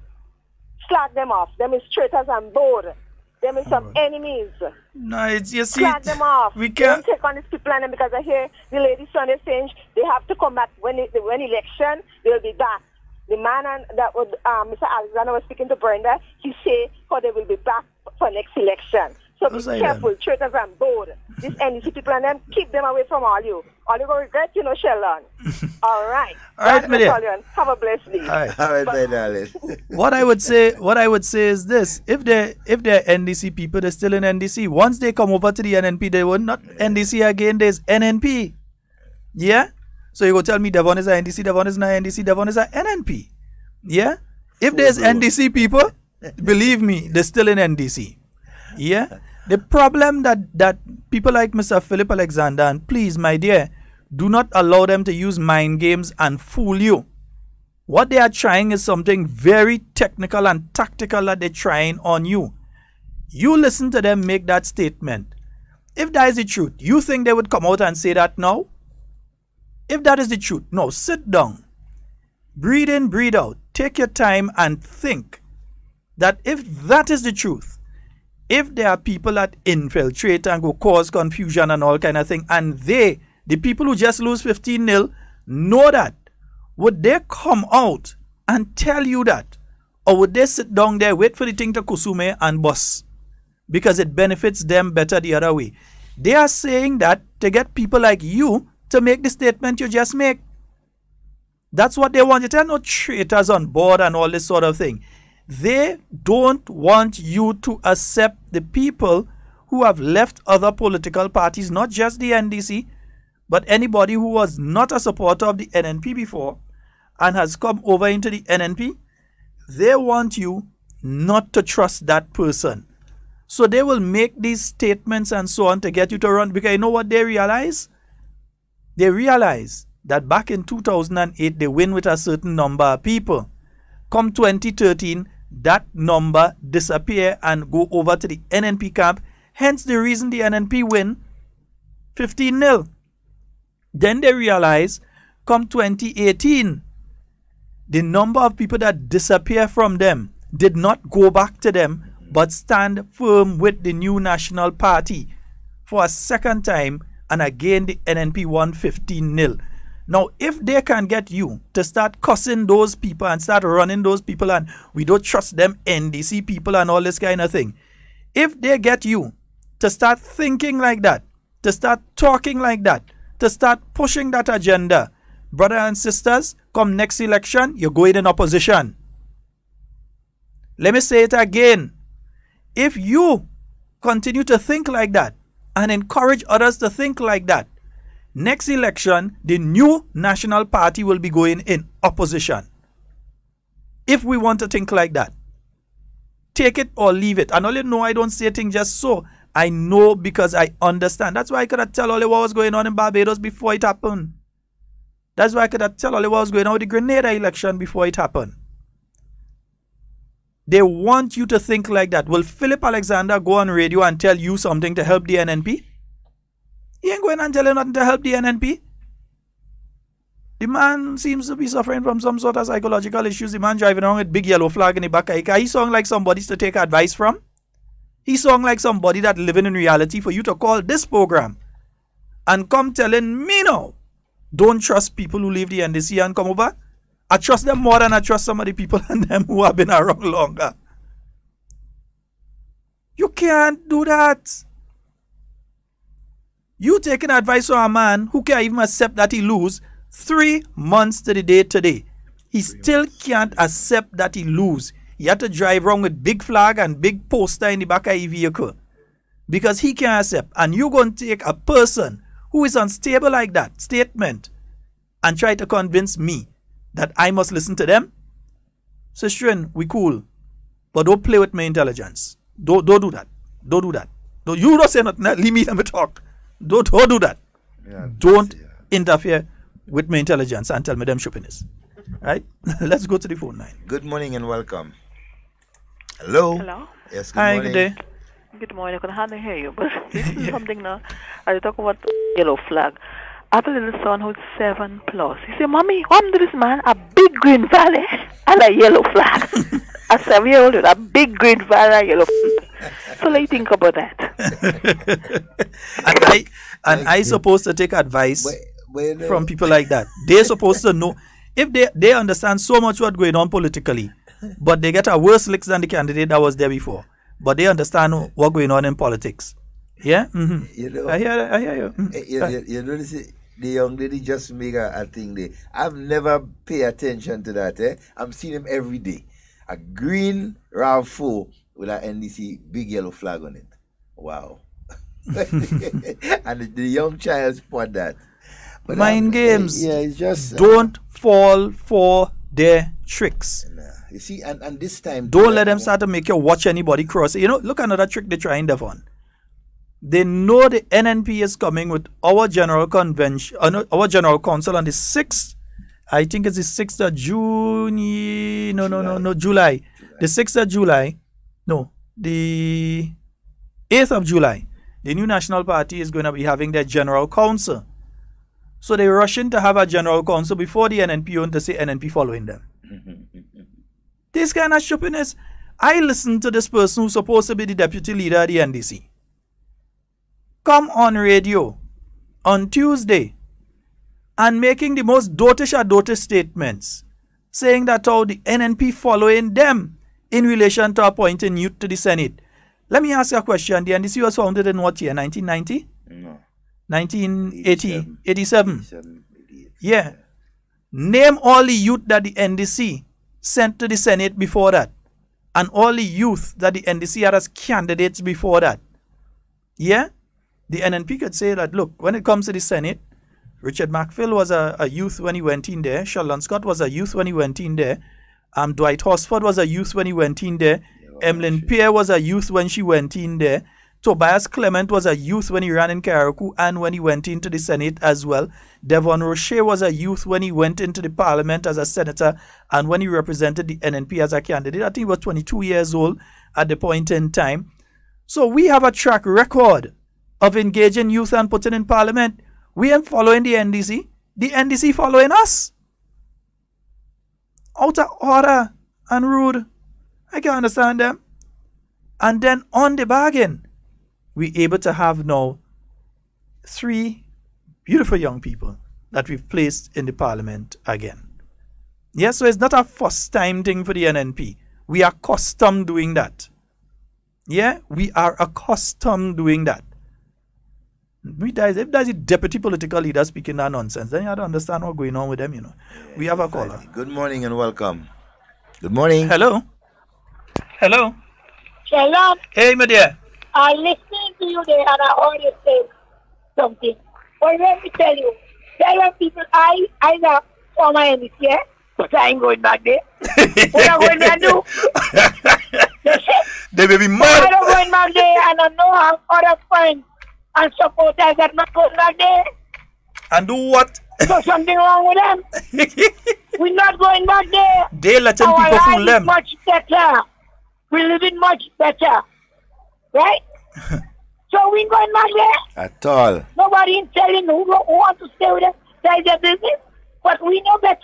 Slag them off. Them is traitors on board. Them is some enemies. No, it's just... Slag them off. We can't... Don't take on these people and them, because I hear the lady Sunday saying they have to come back when election, they'll be back. The man that was, Mr. Alexander was speaking to Brenda, he said they will be back for next election. So be careful, traitors on board. These NDC people and them, keep them away from all you. All you going to regret, Sheldon. All right. All right, my dear. Have a blessed day. All right, my darling. What I would say is this: if they're NDC people, they're still in NDC. Once they come over to the NNP, they will not NDC again. There's NNP. Yeah. So you go tell me Devon is a NDC, Devon is not NDC, Devon is a NNP. Yeah. If there's NDC people, believe me, they're still in NDC. Yeah. The problem that people like Mr. Philip Alexander, and please, my dear, do not allow them to use mind games and fool you. What they are trying is something very technical and tactical that they're trying on you. You listen to them make that statement. If that is the truth, you think they would come out and say that now? If that is the truth, no, sit down. Breathe in, breathe out. Take your time and think that if that is the truth, if there are people that infiltrate and go cause confusion and all kind of thing, and the people who just lose 15-0, know that, would they come out and tell you that? Or would they sit down there, wait for the thing to kusume and bust? Because it benefits them better the other way. They are saying that to get people like you to make the statement you just make. That's what they want. There are no traitors on board and all this sort of thing. They don't want you to accept the people who have left other political parties, not just the NDC, but anybody who was not a supporter of the NNP before and has come over into the NNP. They want you not to trust that person. So they will make these statements and so on to get you to run. Because you know what they realize? They realize that back in 2008, they win with a certain number of people. Come 2013, that number disappear and go over to the NNP camp. Hence the reason the NNP win 15-0. Then they realize, come 2018, the number of people that disappear from them did not go back to them, but stand firm with the new National Party for a second time, and again the NNP won 15-0. Now, if they can get you to start cussing those people and start running those people and we don't trust them NDC people and all this kind of thing, if they get you to start thinking like that, to start talking like that, to start pushing that agenda, brothers and sisters, come next election, you're going in opposition. Let me say it again. If you continue to think like that and encourage others to think like that, next election, the new National Party will be going in opposition. If we want to think like that, take it or leave it. And all you know, I don't say things just so. I know because I understand. That's why I could have tell all what was going on in Barbados before it happened. That's why I could have tell all what was going on with the Grenada election before it happened. They want you to think like that. Will Philip Alexander go on radio and tell you something to help the NNP? He ain't going and tell you nothing to help the NNP. The man seems to be suffering from some sort of psychological issues. The man driving around with big yellow flag in the back of his car. He sound like somebody to take advice from. He sound like somebody that living in reality for you to call this program and come telling me now, don't trust people who leave the NDC and come over. I trust them more than I trust some of the people and them who have been around longer. You can't do that. You taking advice from a man who can't even accept that he lose 3 months to the day today. He still can't accept that he lose. He had to drive around with big flag and big poster in the back of his vehicle. Because he can't accept. And you're going to take a person who is unstable like that statement and try to convince me that I must listen to them? Sister, we cool. But don't play with my intelligence. Don't do that. Don't do that. You don't say nothing. Leave me and talk. Don't do that. Yeah, don't interfere with my intelligence and tell me them shoppiness. Right? Let's go to the phone line. Good morning and welcome. Hello. Hello. Yes, good morning. Good day. Good morning. I can hardly hear you, but this is something now. I talk about yellow flag. I have a little son who's 7+. He said, Mommy, what happened to this man? A big green valley and a yellow flag. A 7-year-old with a big green valley and a yellow flag. So let you think about that. I supposed to take advice from people like that. They're supposed to know. If they understand so much what's going on politically, but they get a worse licks than the candidate that was there before. But they understand what's going on in politics. Yeah? Mm-hmm. You know, I hear you. Mm-hmm. You know, the young lady just make a thing there. I've never paid attention to that. I'm seeing him every day. A green RAV4 with an NDC big yellow flag on it. Wow. And the young child spot that. But mind games. Yeah, it's just don't fall for their tricks. You see, and this time don't let them start to make you watch anybody cross. You know, look another trick they're trying, Devon. They know the NNP is coming with our general convention, our general council on the 6th. I think it's the 6th of June. No, July. The 6th of July. No, the 8th of July. The new National Party is going to be having their general council. So they rush in to have a general council before the NNP own to say NNP following them. This kind of stupidness. I listened to this person who's supposed to be the deputy leader of the NDC come on radio on Tuesday and making the most dotish statements, saying that how the NNP following them in relation to appointing youth to the Senate. Let me ask you a question. The NDC was founded in what year? 1990? No. 1980? 87? Yeah. Name all the youth that the NDC sent to the Senate before that. And all the youth that the NDC had as candidates before that. Yeah? The NNP could say that, look, when it comes to the Senate, Richard McPhail was a youth when he went in there. Sheldon Scott was a youth when he went in there. Dwight Horsford was a youth when he went in there. Emlyn Pierre was a youth when she went in there. Tobias Clement was a youth when he ran in Karakou and when he went into the Senate as well. Devon Roche was a youth when he went into the parliament as a senator and when he represented the NNP as a candidate. I think he was 22 years old at the point in time. So we have a track record of engaging youth and putting in parliament. We ain't following the NDC. The NDC following us. Out of order and rude. I can understand them. And then on the bargain, we're able to have now 3 beautiful young people that we've placed in the parliament again. Yes, so it's not a first time thing for the NNP. We are accustomed doing that. Yeah, we are accustomed doing that. If there's a deputy political leader speaking that nonsense, then you have to understand what's going on with them, you know. Yeah, we have a caller. Good morning and welcome. Good morning. Hello. Hello. Sheldon. Hey, my dear. I listened to you there and I heard you say something. Well, let me tell you. Tell people I'm a former NDC, yeah? But I ain't going back there. What am I going there do? They may be mad. I'm not going back there and I know I have other friends and supporters that not going back there. And do what? So something wrong with them. We're not going back there. They letting people fool them. Much better. We're living much better. Right? So we ain't going back there. At all. Nobody is telling who want to stay with us. That's their business. But we know better.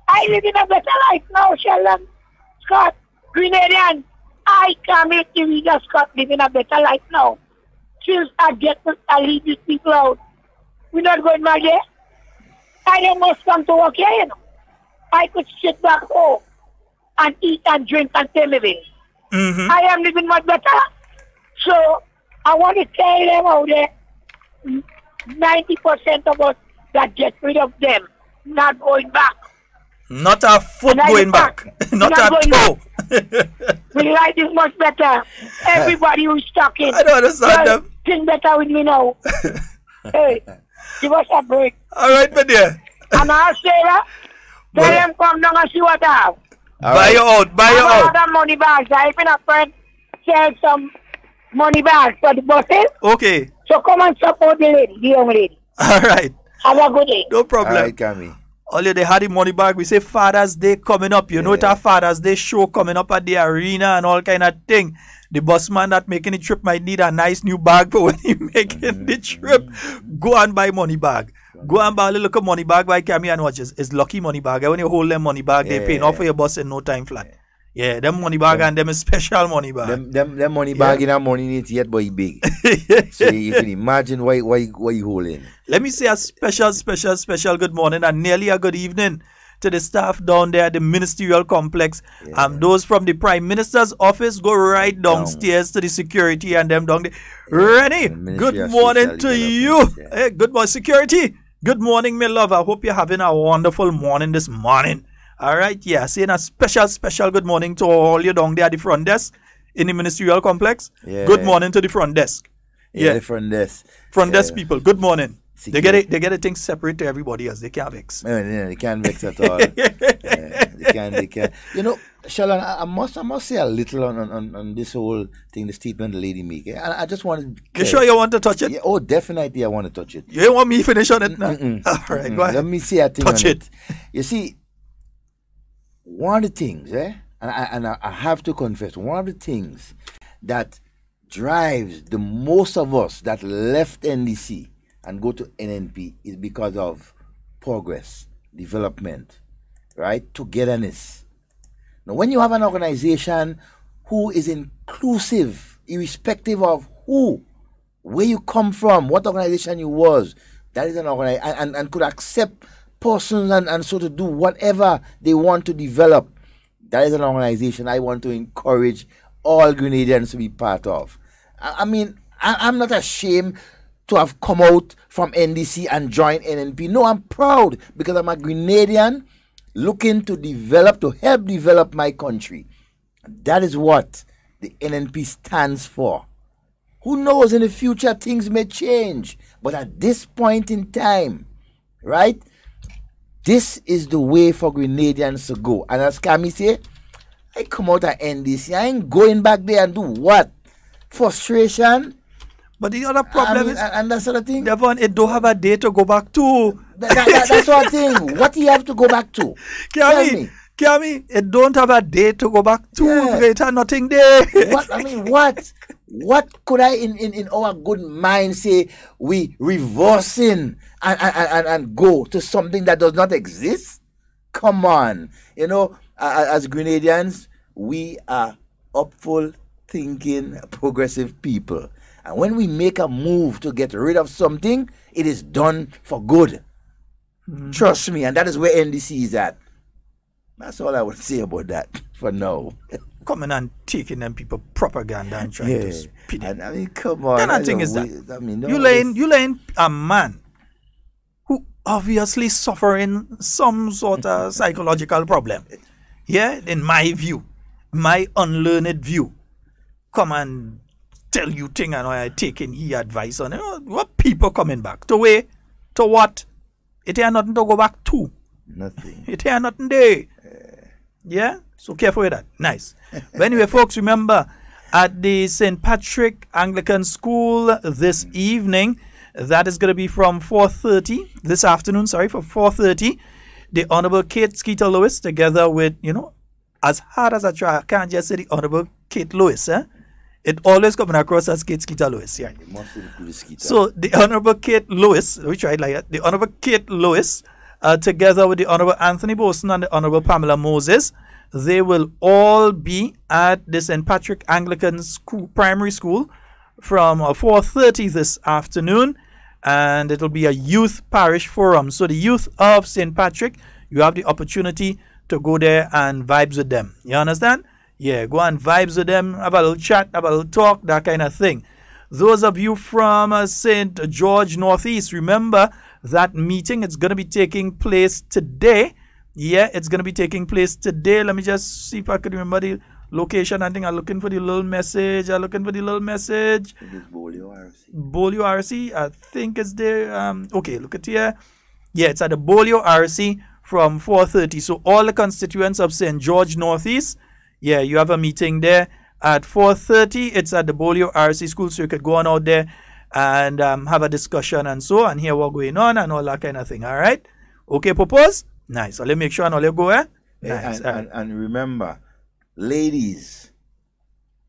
I live in a better life now, Sheldon Scott, Grenadian. I come here to Rita Scott live in a better life now. Since I leave these people out. We're not going back there. I don't must come to work here, you know. I could sit back home and eat and drink and tell living. I am living much better. So I want to tell them out there, 90% of us that get rid of them, not going back. Not a foot going back. Not a toe. We like this much better. Everybody who's talking. I don't understand them. Think better with me now. Hey, give us a break. All right, my dear. And I'll say that. Tell them come down and see what I have. Buy you out. Buy you out. I have money bags. I even a friend sell some money bags for the buses. Okay. So come and support the lady, the young lady. All right. Have a good day. No problem. All right, Cammy. Earlier they had the money bag. We say Father's Day coming up. You know it's a Father's Day show coming up at the arena and all kind of thing. The busman that making the trip might need a nice new bag for when he making the trip. Go and buy money bag. Go and buy a little money bag by Cammy and watch. It's lucky money bag. When you hold them money bag, they paying off for your bus in no time flat. Yeah, them money bag and them is special money bag. Them money bag in that money needs yet boy big. So you can imagine why you holding. Let me say a special good morning and nearly a good evening to the staff down there at the ministerial complex. Those from the Prime Minister's office go right downstairs to the security and them down there. Rennie, good morning to you. Hey, good morning, security. Good morning, my love. I hope you're having a wonderful morning this morning. All right, yeah, saying a special good morning to all you down there at the front desk in the ministerial complex. Yeah. Good morning to the front desk. Yeah, the front desk. Front desk people, good morning. They get a thing separate to everybody else. They can't vex. No, they can't vex at all. They can't. You know, Sheldon, I must say a little on this whole thing, the statement the lady make. I just wanted. You sure you want to touch it? Yeah, oh, definitely, I want to touch it. You don't want me to finish on it now? All right, go ahead. Let me say a thing touch on it. You see, one of the things, and I have to confess, one of the things that drives the most of us that left NDC and go to NNP is because of progress, development, right? Togetherness. Now, when you have an organization who is inclusive, irrespective of where you come from, what organization you was, that is an organization, and could accept persons and so to do whatever they want to develop, that is an organization I want to encourage all Grenadians to be part of. I mean, I'm not ashamed to have come out from NDC and joined NNP. No, I'm proud because I'm a Grenadian looking to help develop my country. That is what the NNP stands for. Who knows, in the future things may change. But at this point in time, right, this is the way for Grenadians to go. And as Kami say, I come out of NDC, I ain't going back there and do what? Frustration? But the other problem is, and that sort of thing. Devon, it don't have a day to go back to. That's what thing. What do you have to go back to? Kami, it don't have a day to go back to. Greater nothing there. What? I mean, what? What could I, in our good mind, say we reversing and go to something that does not exist? Come on. You know, as Grenadians, we are upful thinking, progressive people. And when we make a move to get rid of something, it is done for good. Trust me, and that is where NDC is at. That's all I would say about that for now. Coming and taking them people propaganda and trying to spin it. I mean, come on. And the thing is that you laying a man who obviously suffering some sort of psychological problem. Yeah, in my view, my unlearned view, come and tell you thing and I taking he advice on it. What people coming back to where? To what? It ain't nothing to go back to. Nothing. It ain't nothing there. Yeah? So careful with that. Nice. But anyway, folks, remember at the St. Patrick Anglican School this evening, that is going to be from 4:30 this afternoon, for 4:30. The Honorable Kate Skeeter Lewis, together with, as hard as I try, I can't just say the Honorable Kate Lewis, It always coming across as Kate Skeeter Lewis, yeah. So the Honorable Kate Lewis, we tried like that. The Honorable Kate Lewis, together with the Honorable Anthony Boson and the Honorable Pamela Moses, they will all be at the St. Patrick Anglican School, Primary School from 4:30 this afternoon, and it will be a youth parish forum. So the youth of St. Patrick, you have the opportunity to go there and vibes with them. You understand? Yeah, go and vibes with them, have a little chat, have a little talk, that kind of thing. Those of you from St. George Northeast, remember that meeting. It's going to be taking place today. Yeah, it's going to be taking place today. Let me just see if I could remember the location. I think I'm looking for the little message. Bolio RC. I think it's there. Okay, look at here. Yeah, it's at the Bolio RC from 4:30. So all the constituents of St. George Northeast, yeah, you have a meeting there at 4:30. It's at the Bolio RC School, so you could go on out there and have a discussion and so and hear what's going on and all that kind of thing. All right? Okay, propose? Nice. So let's make sure and all you go, Nice. And remember, ladies,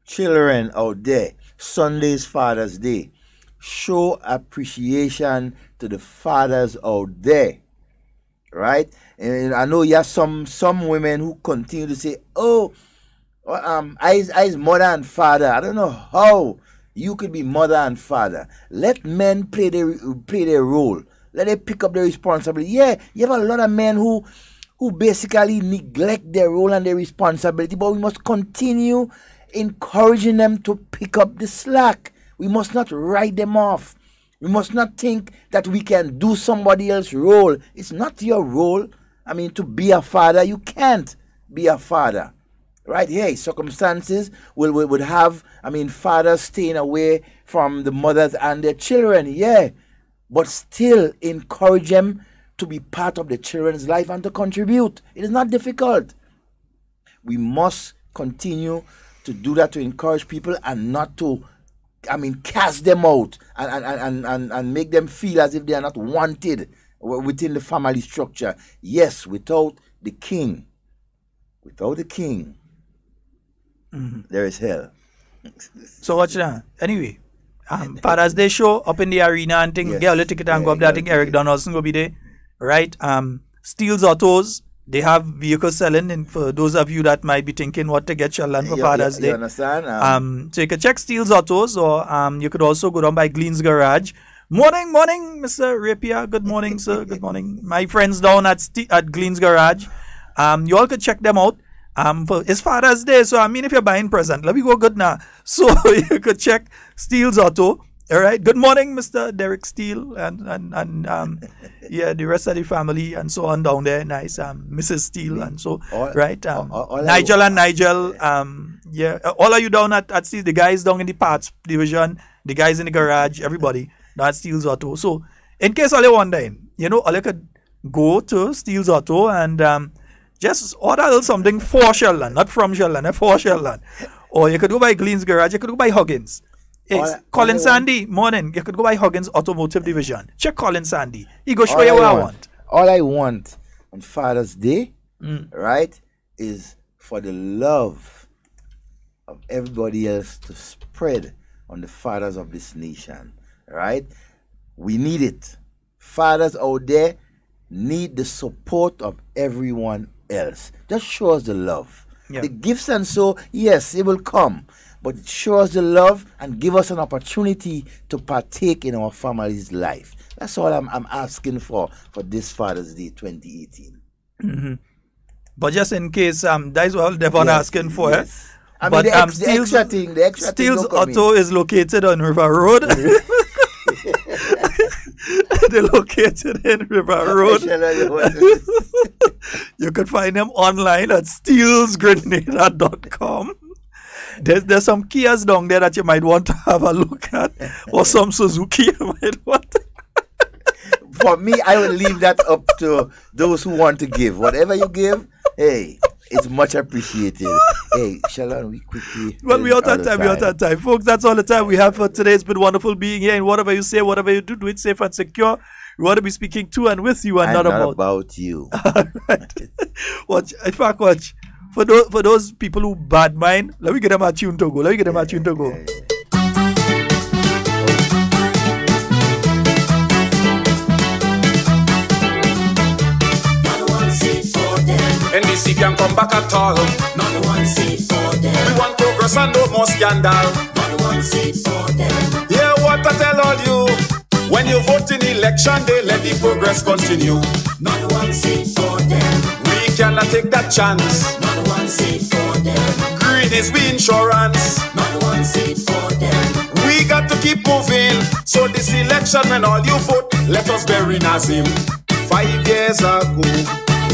children out there, Sunday's Father's Day. Show appreciation to the fathers out there. Right? And I know you have some women who continue to say, I's mother and father. I don't know how you could be mother and father. Let men play their role. Let them pick up their responsibility. Yeah, you have a lot of men who basically neglect their role and their responsibility, but we must continue encouraging them to pick up the slack. We must not write them off. We must not think that we can do somebody else's role. It's not your role. I mean, to be a father, you can't be a father. Right? Hey, circumstances would have, fathers staying away from the mothers and their children. Yeah. But still encourage them to be part of the children's life and to contribute. It is not difficult. We must continue to do that, to encourage people and not to, cast them out and make them feel as if they are not wanted within the family structure. Yes, without the king, there is hell. So watch that. Anyway, Father's Day show up in the arena and thing. Get a little ticket and go up there. I think Eric Donaldson will be there. Right? Steele's Autos. They have vehicles selling, and for those of you that might be thinking what to get Sheldon for Father's Day. You understand? So you can check Steele's Autos, or you could also go down by Gleen's Garage. Morning, Mr. Rapier. Good morning, sir. Good morning. My friends down at Gleen's Garage. You all could check them out. It's Father's Day, so I mean, if you're buying present, let me go good now. So you could check Steele's Auto. All right. Good morning, Mr. Derek Steele, and the rest of the family and so on down there. Nice, Mrs. Steele and so right. Nigel and Nigel. All of you down at Steele. The guys down in the parts division, the guys in the garage, everybody. That's Steele's Auto. So in case all you wondering, all you could go to Steele's Auto and just order a little something for Sheldon, not from Sheldon, for Sheldon. Or you could go by Gleen's Garage. You could go by Huggins. Colin Sandy, morning. You could go by Huggins Automotive Division. Check Colin Sandy. He go show you what I want. All I want on Father's Day, right, is for the love of everybody else to spread on the fathers of this nation, right? We need it. Fathers out there need the support of everyone else. Just show us the love. Yeah. The gifts and so, yes, it will come. But show us the love and give us an opportunity to partake in our family's life. That's all I'm asking for this Father's Day 2018. Mm-hmm. But just in case, that's what Devon asking for. Yes. I mean, the extra Steele's Auto is located on River Road. They're located in River Road. You can find them online at steelsgrenada.com. There's some Kias down there that you might want to have a look at, or some Suzuki you might want to. For me, I will leave that up to those who want to give. Whatever you give, hey, it's much appreciated. Hey, Sheldon, we quickly... Well, we out of time. Folks, that's all the time we have for today. It's been wonderful being here, and whatever you say, whatever you do it safe and secure. We want to be speaking to and with you and not about you. All right. Watch. For those people who bad mind, let me get them a tune to go. NDC can come back at all. Not one seat for them. We want progress and no more scandal. Not one seat for them. Hear what I tell all you. When you vote in election day, let the progress continue. Not one seat for them. We cannot take that chance. Not one seat for them. Greed is the insurance. Not one seat for them. We got to keep moving. So this election, when all you vote, let us bury Nazim. 5 years ago,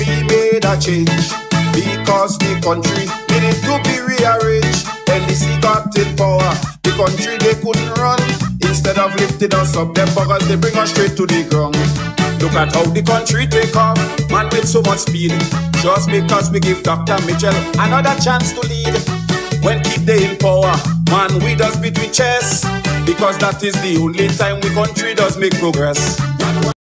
we made a change because the country needed to be rearranged. NDC got in power, the country they couldn't run. Instead of lifting us up, them buggers they bring us straight to the ground. Look at how the country take off, man with so much speed. Just because we give Dr. Mitchell another chance to lead. When keep they in power, man we does beat with chest, because that is the only time we country does make progress.